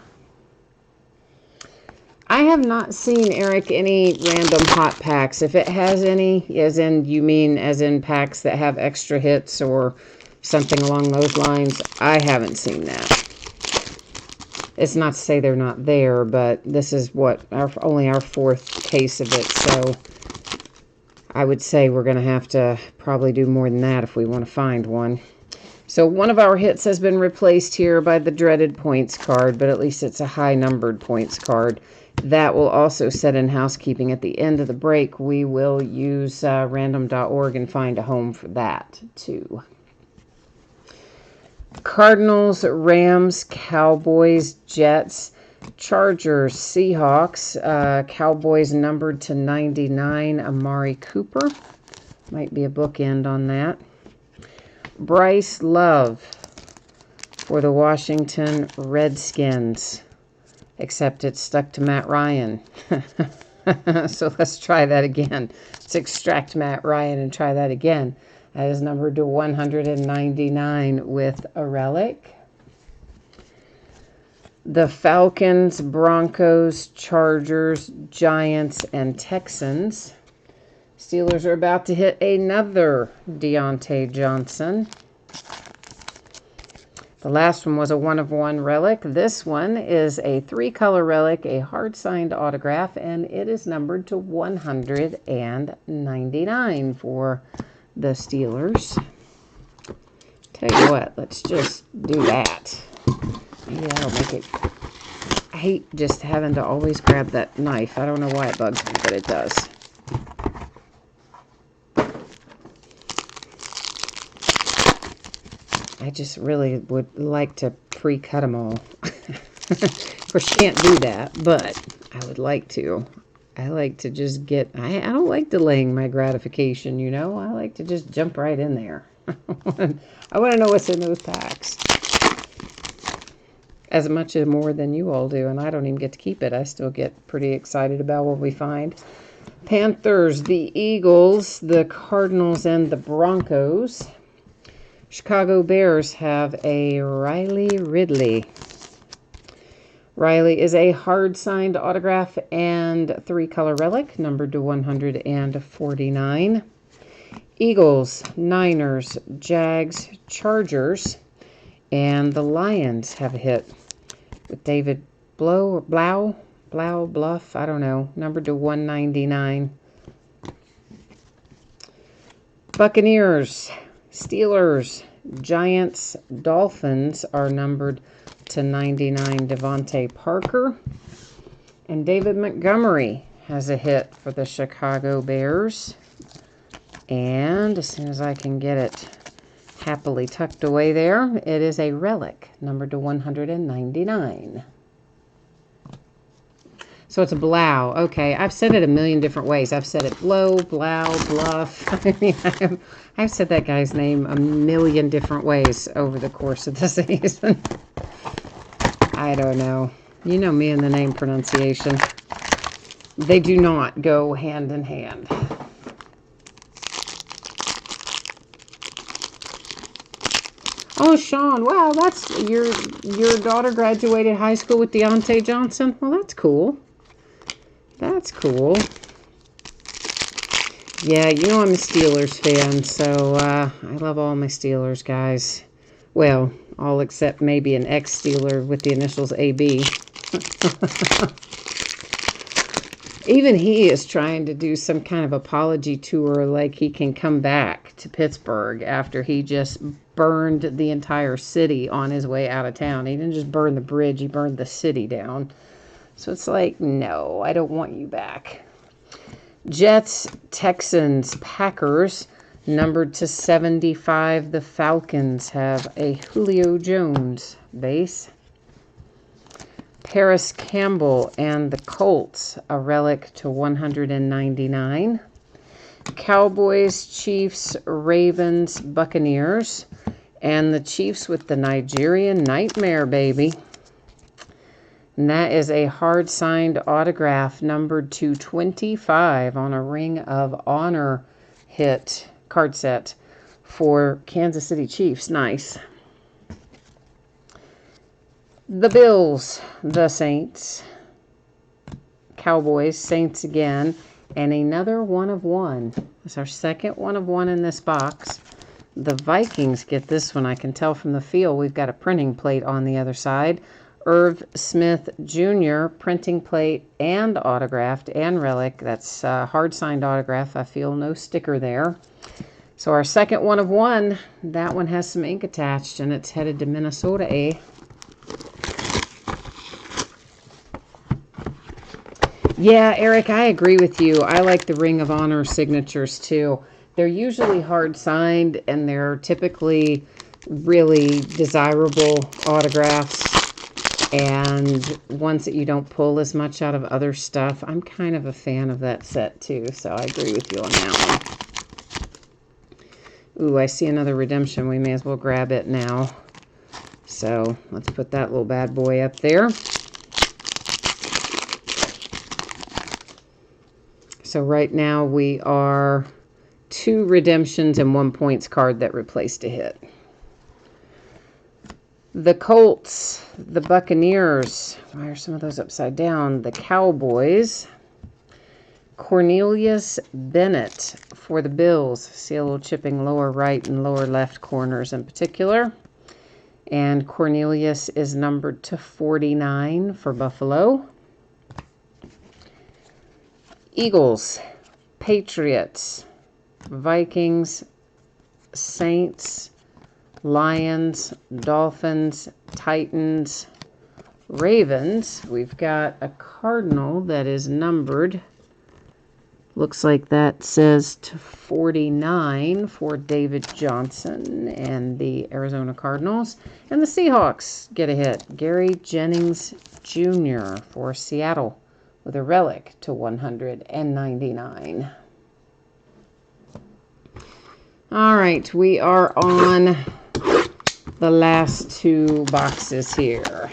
I have not seen, Eric, any random hot packs. If it has any, as in, you mean as in packs that have extra hits or something along those lines, I haven't seen that. It's not to say they're not there, but this is what, only our 4th case of it, so I would say we're going to have to probably do more than that if we want to find one. So one of our hits has been replaced here by the dreaded points card, but at least it's a high-numbered points card. That will also set in housekeeping. At the end of the break, we will use random.org and find a home for that, too. Cardinals, Rams, Cowboys, Jets, Chargers, Seahawks, Cowboys numbered to 99, Amari Cooper. Might be a bookend on that. Bryce Love for the Washington Redskins, except it's stuck to Matt Ryan. So let's try that again. Let's extract Matt Ryan and try that again. That is numbered to 199 with a relic. The Falcons, Broncos, Chargers, Giants, and Texans. Steelers are about to hit another Deontay Johnson. The last one was a 1/1 relic. This one is a 3-color relic, a hard-signed autograph, and it is numbered to 199 for the Steelers. Tell you what, let's just do that. Maybe that'll make it... I hate just having to always grab that knife. I don't know why it bugs me, but it does. I just really would like to pre-cut them all. Of course, you can't do that, but I would like to. I like to just get... I don't like delaying my gratification, you know? I like to just jump right in there. I want to know what's in those packs. As much or more than you all do, and I don't even get to keep it. I still get pretty excited about what we find. Panthers, the Eagles, the Cardinals, and the Broncos. Chicago Bears have a Riley Ridley. Riley is a hard-signed autograph and 3-color relic, numbered to 149. Eagles, Niners, Jags, Chargers, and the Lions have a hit with David Blau, Bluff, I don't know, numbered to 199. Buccaneers, Steelers, Giants, Dolphins are numbered to 99. Devontae Parker. And David Montgomery has a hit for the Chicago Bears. And as soon as I can get it happily tucked away there, it is a relic, numbered to 199. So it's a Blau. Okay, I've said it a million different ways. I've said it Blau, Bluff. I mean, I've said that guy's name a million different ways over the course of the season. I don't know. You know me and the name pronunciation. They do not go hand in hand. Oh, Sean, wow, that's your daughter graduated high school with Deontay Johnson? Well, that's cool. That's cool. Yeah, you know I'm a Steelers fan, so I love all my Steelers, guys. Well, all except maybe an ex-Steeler with the initials AB. Even he is trying to do some kind of apology tour like he can come back to Pittsburgh after he just burned the entire city on his way out of town. He didn't just burn the bridge, he burned the city down. So it's like, no, I don't want you back. Jets, Texans, Packers, numbered to 75. The Falcons have a Julio Jones base. Paris Campbell and the Colts, a relic to 199. Cowboys, Chiefs, Ravens, Buccaneers, and the Chiefs with the Nigerian Nightmare, baby. And that is a hard-signed autograph numbered to 25 on a Ring of Honor hit card set for Kansas City Chiefs. Nice. The Bills, the Saints, Cowboys, Saints again, and another 1/1. It's our second 1/1 in this box. The Vikings get this one. I can tell from the feel. We've got a printing plate on the other side. Irv Smith Jr., printing plate and autographed and relic. That's a hard-signed autograph. I feel no sticker there. So our second 1/1, that one has some ink attached, and it's headed to Minnesota, eh? Yeah, Eric, I agree with you. I like the Ring of Honor signatures, too. They're usually hard-signed, and they're typically really desirable autographs. And ones that you don't pull as much out of other stuff. I'm kind of a fan of that set too, so I agree with you on that one. Ooh, I see another redemption. We may as well grab it now. So let's put that little bad boy up there. So right now we are 2 redemptions and 1 points card that replaced a hit. The Colts, the Buccaneers, why are some of those upside down? The Cowboys, Cornelius Bennett for the Bills. See a little chipping lower right and lower left corners in particular. And Cornelius is numbered to 49 for Buffalo. Eagles, Patriots, Vikings, Saints, Lions, Dolphins, Titans, Ravens. We've got a Cardinal that is numbered. Looks like that says to 49 for David Johnson and the Arizona Cardinals. And the Seahawks get a hit. Gary Jennings Jr. for Seattle with a relic to 199. All right, we are on the last two boxes here.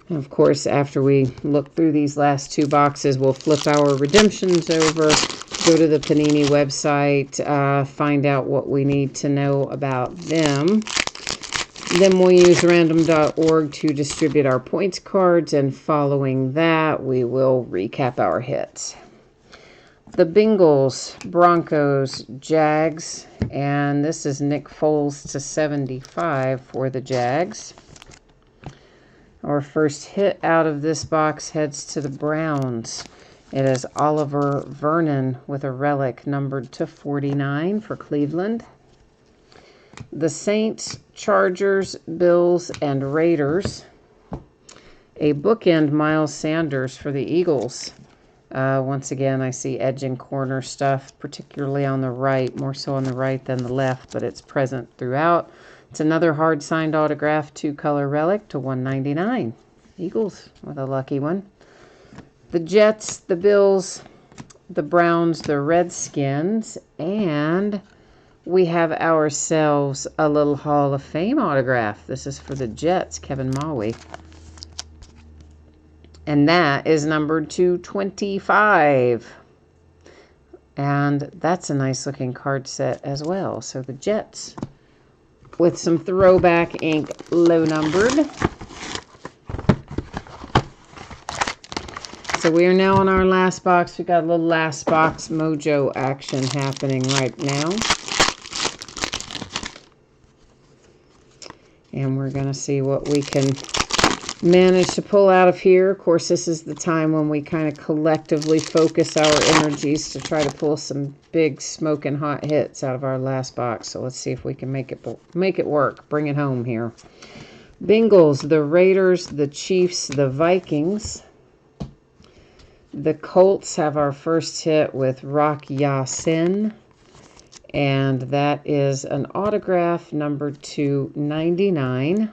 And of course, after we look through these last two boxes, we'll flip our redemptions over, go to the Panini website, find out what we need to know about them. Then we'll use random.org to distribute our points cards, and following that, we will recap our hits. The Bengals, Broncos, Jags, and this is Nick Foles to 75 for the Jags. Our first hit out of this box heads to the Browns. It is Oliver Vernon with a relic numbered to 49 for Cleveland. The Saints, Chargers, Bills, and Raiders. A bookend Miles Sanders for the Eagles. Once again, I see edge and corner stuff, particularly on the right, more so on the right than the left, but it's present throughout. It's another hard-signed autograph, 2-color relic to 199. Eagles with a lucky one. The Jets, the Bills, the Browns, the Redskins, and we have ourselves a little Hall of Fame autograph. This is for the Jets, Kevin Maui. And that is numbered to 25. And that's a nice-looking card set as well. So the Jets with some throwback ink, low numbered. So we are now on our last box. We got a little last box mojo action happening right now. And we're going to see what we can manage to pull out of here. Of course, this is the time when we kind of collectively focus our energies to try to pull some big smoking hot hits out of our last box. So let's see if we can make it work. Bring it home here. Bengals, the Raiders, the Chiefs, the Vikings. The Colts have our first hit with Rock Ya-Sin. And that is an autograph numbered to 99.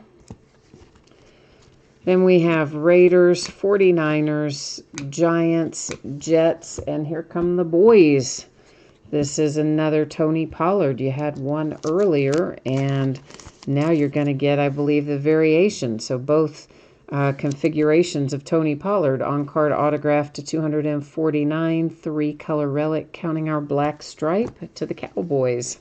Then we have Raiders, 49ers, Giants, Jets, and here come the boys. This is another Tony Pollard. You had one earlier, and now you're going to get, I believe, the variation. So both configurations of Tony Pollard, on-card autograph to 249, 3-color relic, counting our black stripe to the Cowboys.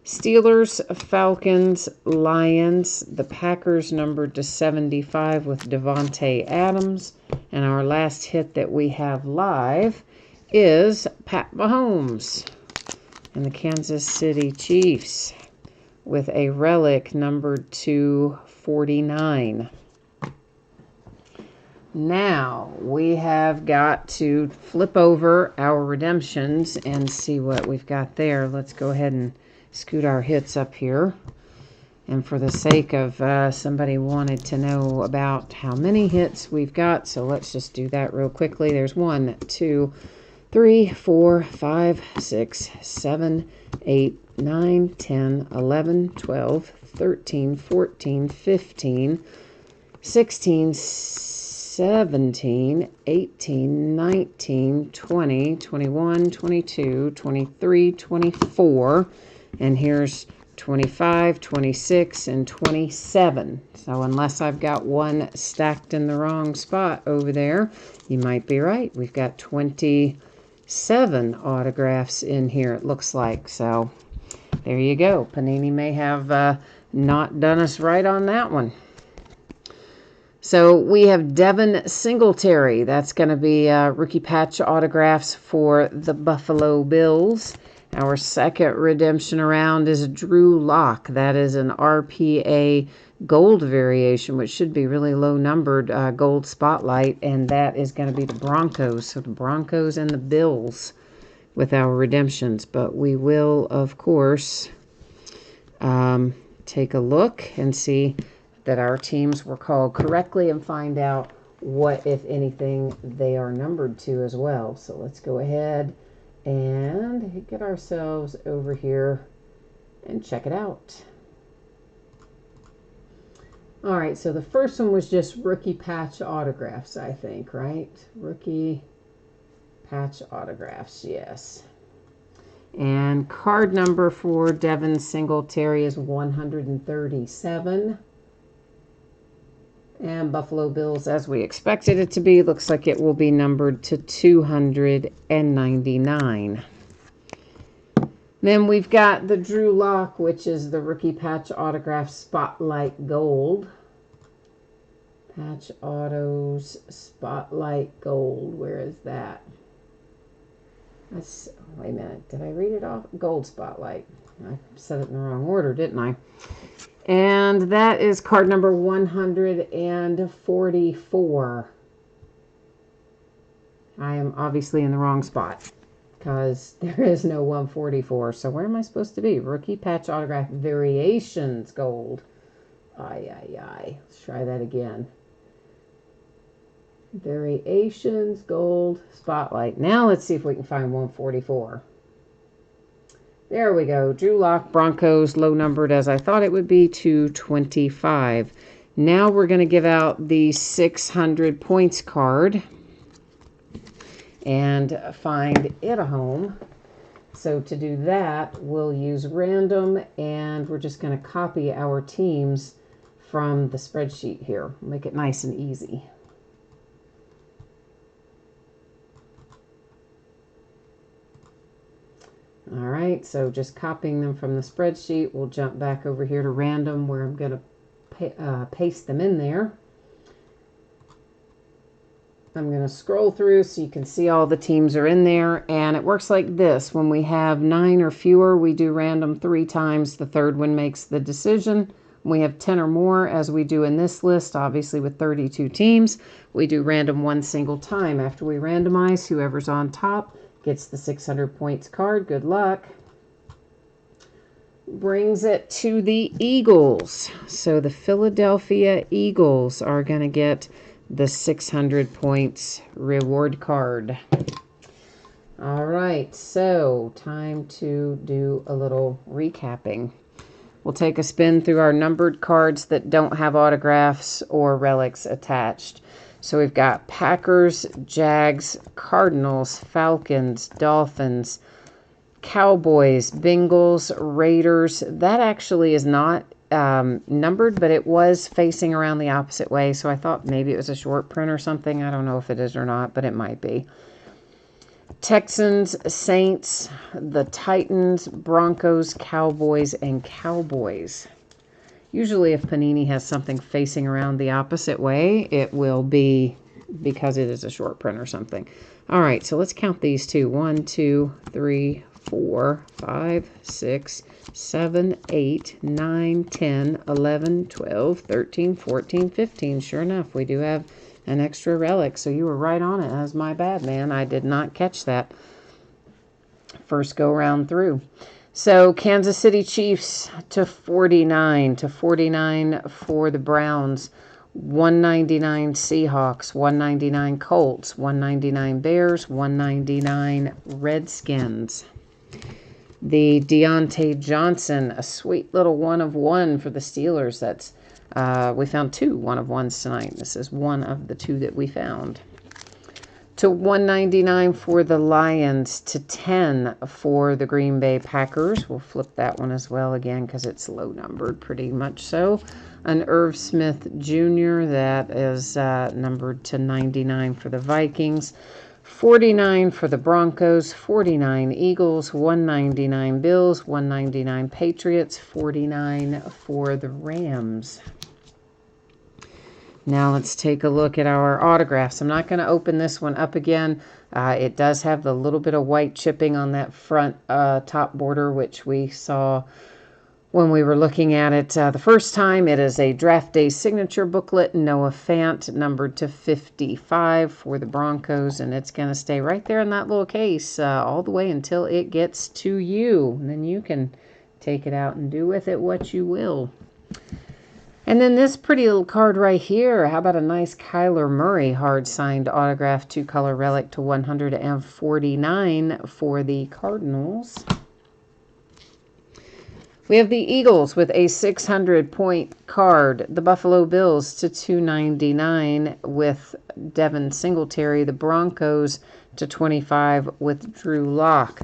Steelers, Falcons, Lions, the Packers numbered to 75 with Devontae Adams. And our last hit that we have live is Pat Mahomes and the Kansas City Chiefs with a relic numbered to 49. Now we have got to flip over our redemptions and see what we've got there. Let's go ahead and scoot our hits up here. And for the sake of somebody wanted to know about how many hits we've got, so let's just do that real quickly. There's 1, 2, 3, 4, 5, 6, 7, 8, 9, 10, 11, 12, 13, 14, 15, 16, 17, 18, 19, 20, 21, 22, 23, 24, and here's 25, 26, and 27. So unless I've got one stacked in the wrong spot over there, you might be right. We've got 27 7 autographs in here, it looks like. So there you go. Panini may have not done us right on that one. So we have Devin Singletary. That's going to be rookie patch autographs for the Buffalo Bills. Our second redemption around is Drew Lock. That is an RPA gold variation, which should be really low numbered gold spotlight. And that is going to be the Broncos. So the Broncos and the Bills with our redemptions. But we will, of course, take a look and see that our teams were called correctly and find out what, if anything, they are numbered to as well. So let's go ahead and get ourselves over here and check it out. All right, so the first one was just rookie patch autographs, I think, right? Rookie patch autographs, yes. And card number for Devin Singletary is 137. And Buffalo Bills, as we expected it to be, looks like it will be numbered to 299. Then we've got the Drew Lock, which is the rookie patch autograph Spotlight Gold. Patch Autos Spotlight Gold. Where is that? That's, wait a minute. Did I read it off? Gold Spotlight. I said it in the wrong order, didn't I? And that is card number 144. I am obviously in the wrong spot because there is no 144. So where am I supposed to be? Rookie patch autograph variations gold. Let's try that again. Variations gold spotlight. Now let's see if we can find 144. There we go. Drew Lock, Broncos, low numbered as I thought it would be, 225. Now we're going to give out the 600 points card and find it a home. So to do that, we'll use random, and we're just going to copy our teams from the spreadsheet here. Make it nice and easy. All right, so just copying them from the spreadsheet, we'll jump back over here to random where I'm going to paste them in there. I'm going to scroll through so you can see all the teams are in there, and it works like this. When we have 9 or fewer, we do random 3 times. The third one makes the decision. When we have 10 or more, as we do in this list, obviously with 32 teams, we do random 1 single time. After we randomize, whoever's on top gets the 600 points card. Good luck. Brings it to the Eagles. So the Philadelphia Eagles are going to get the 600 points reward card. All right, so time to do a little recapping. We'll take a spin through our numbered cards that don't have autographs or relics attached. So we've got Packers, Jags, Cardinals, Falcons, Dolphins, Cowboys, Bengals, Raiders. That actually is not numbered, but it was facing around the opposite way. So I thought maybe it was a short print or something. I don't know if it is or not, but it might be. Texans, Saints, the Titans, Broncos, Cowboys, and Cowboys. Usually if Panini has something facing around the opposite way, it will be because it is a short print or something. All right, so let's count these two. 1, 2, 3, 4, 5, 6, 7, 8, 9, 10, 11, 12, 13, 14, 15. Sure enough, we do have an extra relic. So you were right on it. That was my bad, man. I did not catch that first go round through. So Kansas City Chiefs to 49 for the Browns, 199 Seahawks, 199 Colts, 199 Bears, 199 Redskins. The Deontay Johnson, a sweet little 1 of 1 for the Steelers. That's we found 2 1 of 1s tonight. This is one of the 2 that we found. To 199 for the Lions, to 10 for the Green Bay Packers. We'll flip that one as well again because it's low numbered, pretty much so. An Irv Smith Jr. that is numbered to 99 for the Vikings. $49 for the Broncos, $49 Eagles, $199 Bills, $199 Patriots, $49 for the Rams. Now let's take a look at our autographs. I'm not going to open this one up again. It does have the little bit of white chipping on that front top border, which we saw when we were looking at it the first time. It is a draft day signature booklet, Noah Fant, numbered to 55 for the Broncos, and it's going to stay right there in that little case all the way until it gets to you. And then you can take it out and do with it what you will. And then this pretty little card right here. How about a nice Kyler Murray hard-signed autograph 2-color relic to 149 for the Cardinals. We have the Eagles with a 600-point card. The Buffalo Bills to 299 with Devin Singletary. The Broncos to 25 with Drew Lock.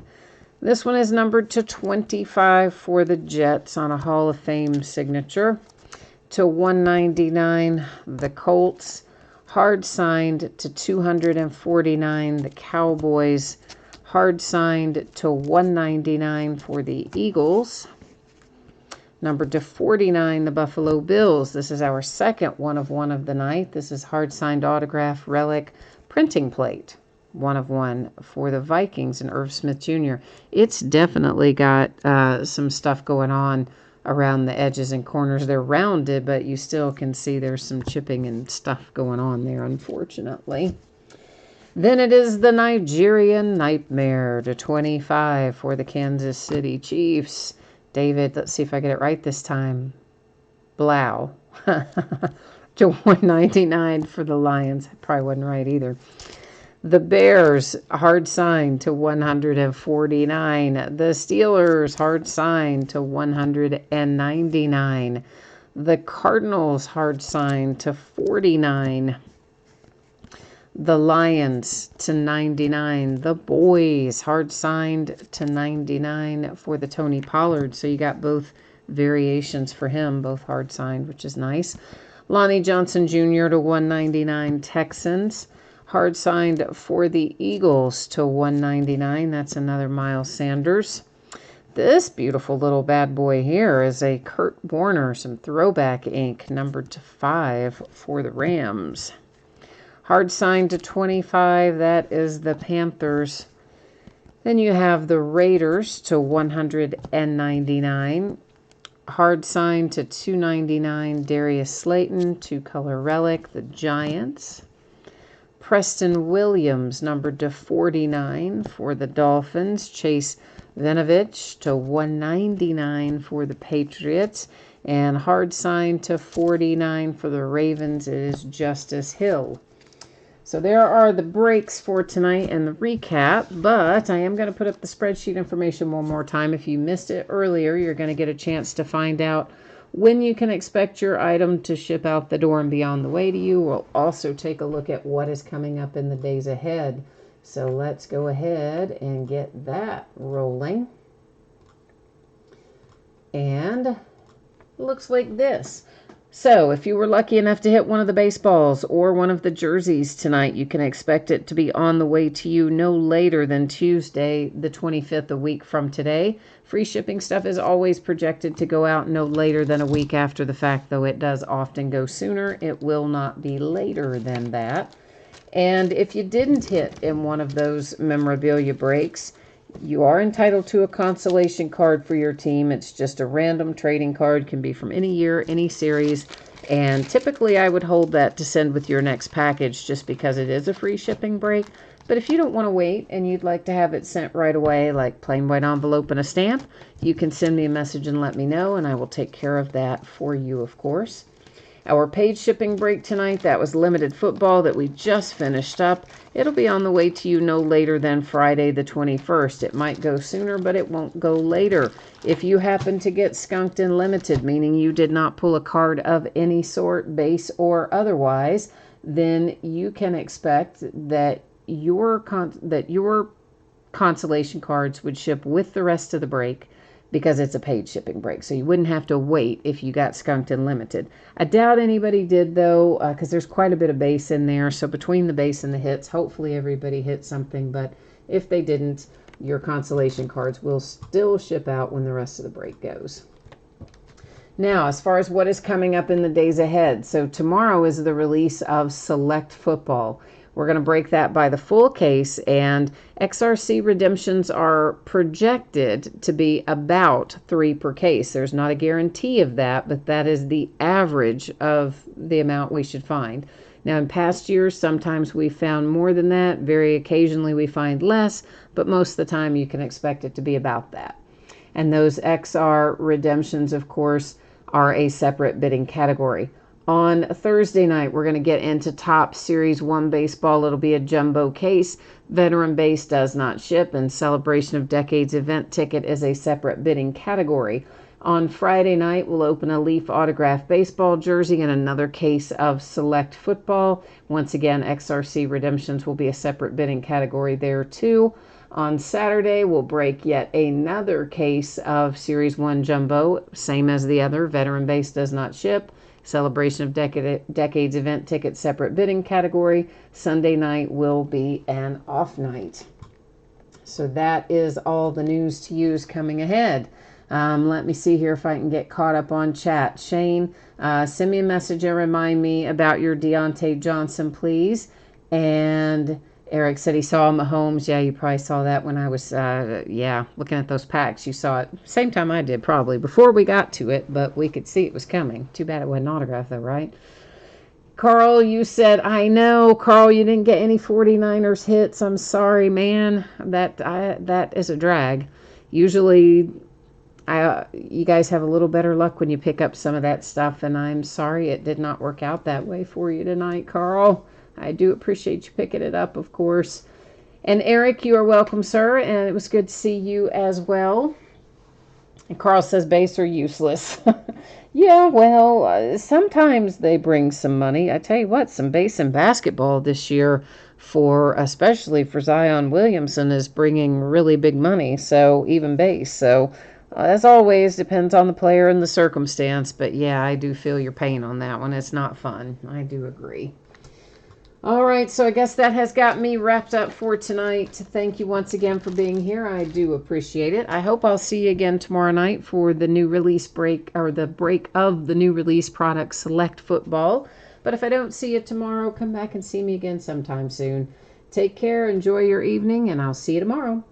This one is numbered to 25 for the Jets on a Hall of Fame signature. To 199, the Colts. Hard signed to 249, the Cowboys. Hard signed to 199 for the Eagles. Numbered to 49, the Buffalo Bills. This is our second one of the night. This is hard signed autograph relic printing plate. 1 of 1 for the Vikings and Irv Smith Jr. It's definitely got some stuff going on around the edges and corners. They're rounded, but you still can see there's some chipping and stuff going on there, unfortunately. Then it is the Nigerian Nightmare to 25 for the Kansas City Chiefs. David, let's see if I get it right this time. Blau to 199 for the Lions. Probably wasn't right either. The Bears, hard sign to 149. The Steelers, hard sign to 199. The Cardinals, hard sign to 49. The Lions to 99. The Boys, hard signed to 99 for the Tony Pollard. So you got both variations for him, both hard signed, which is nice. Lonnie Johnson Jr. to 199. Texans. Hard signed for the Eagles to 199. That's another Miles Sanders. This beautiful little bad boy here is a Kurt Warner, some throwback ink, numbered to 5 for the Rams. Hard signed to 25. That is the Panthers. Then you have the Raiders to 199. Hard signed to 299. Darius Slayton, 2-color relic, the Giants. Preston Williams, numbered to 49 for the Dolphins. Chase Vinovich to 199 for the Patriots. And hard signed to 49 for the Ravens is Justice Hill. So there are the breaks for tonight and the recap, but I am going to put up the spreadsheet information one more time. If you missed it earlier, you're going to get a chance to find out when you can expect your item to ship out the door and be on the way to you. We'll also take a look at what is coming up in the days ahead. So let's go ahead and get that rolling. And it looks like this. So if you were lucky enough to hit one of the baseballs or one of the jerseys tonight, you can expect it to be on the way to you no later than Tuesday, the 25th, a week from today. Free shipping stuff is always projected to go out no later than a week after the fact, though it does often go sooner. It will not be later than that. And if you didn't hit in one of those memorabilia breaks, you are entitled to a consolation card for your team. It's just a random trading card, can be from any year, any series, and typically I would hold that to send with your next package just because it is a free shipping break. But if you don't want to wait and you'd like to have it sent right away, like plain white envelope and a stamp, you can send me a message and let me know, and I will take care of that for you, of course. Our paid shipping break tonight, that was limited football that we just finished up. It'll be on the way to you no later than Friday the 21st. It might go sooner, but it won't go later. If you happen to get skunked in limited, meaning you did not pull a card of any sort, base or otherwise, then you can expect that your consolation cards would ship with the rest of the break because it's a paid shipping break. So you wouldn't have to wait if you got Skunked Unlimited. I doubt anybody did, though, because there's quite a bit of base in there. So between the base and the hits, hopefully everybody hit something. But if they didn't, your consolation cards will still ship out when the rest of the break goes. Now, as far as what is coming up in the days ahead, so tomorrow is the release of Select Football. We're going to break that by the full case, and XRC redemptions are projected to be about 3 per case. There's not a guarantee of that, but that is the average of the amount we should find. Now, in past years, sometimes we found more than that. Very occasionally we find less, but most of the time you can expect it to be about that. And those XR redemptions, of course, are a separate bidding category. On Thursday night, we're going to get into Top Series 1 baseball. It'll be a jumbo case. Veteran base does not ship, and Celebration of Decades event ticket is a separate bidding category. On Friday night, we'll open a Leaf autograph baseball jersey and another case of Select Football. Once again, XRC redemptions will be a separate bidding category there too. On Saturday, we'll break yet another case of Series 1 Jumbo, same as the other. Veteran base does not ship. Celebration of Decades event ticket, separate bidding category. Sunday night will be an off night. So that is all the news to use coming ahead. Let me see here if I can get caught up on chat. Shane, send me a message and remind me about your Deontay Johnson, please. And Eric said he saw Mahomes. Yeah, you probably saw that when I was, looking at those packs. You saw it same time I did, probably, before we got to it, but we could see it was coming. Too bad it wasn't autographed, though, right? Carl, you said, I know, Carl, you didn't get any 49ers hits. I'm sorry, man. That is a drag. Usually, you guys have a little better luck when you pick up some of that stuff, and I'm sorry it did not work out that way for you tonight, Carl. I do appreciate you picking it up, of course. And Eric, you are welcome, sir, and it was good to see you as well. And Carl says base are useless. Yeah, well, sometimes they bring some money. I tell you what, some base in basketball this year, especially for Zion Williamson, is bringing really big money, so even base. So as always, depends on the player and the circumstance, but yeah, I do feel your pain on that one. It's not fun. I do agree. All right, so I guess that has got me wrapped up for tonight. Thank you once again for being here. I do appreciate it. I hope I'll see you again tomorrow night for the new release break, or the break of the new release product, Select Football. But if I don't see you tomorrow, come back and see me again sometime soon. Take care, enjoy your evening, and I'll see you tomorrow.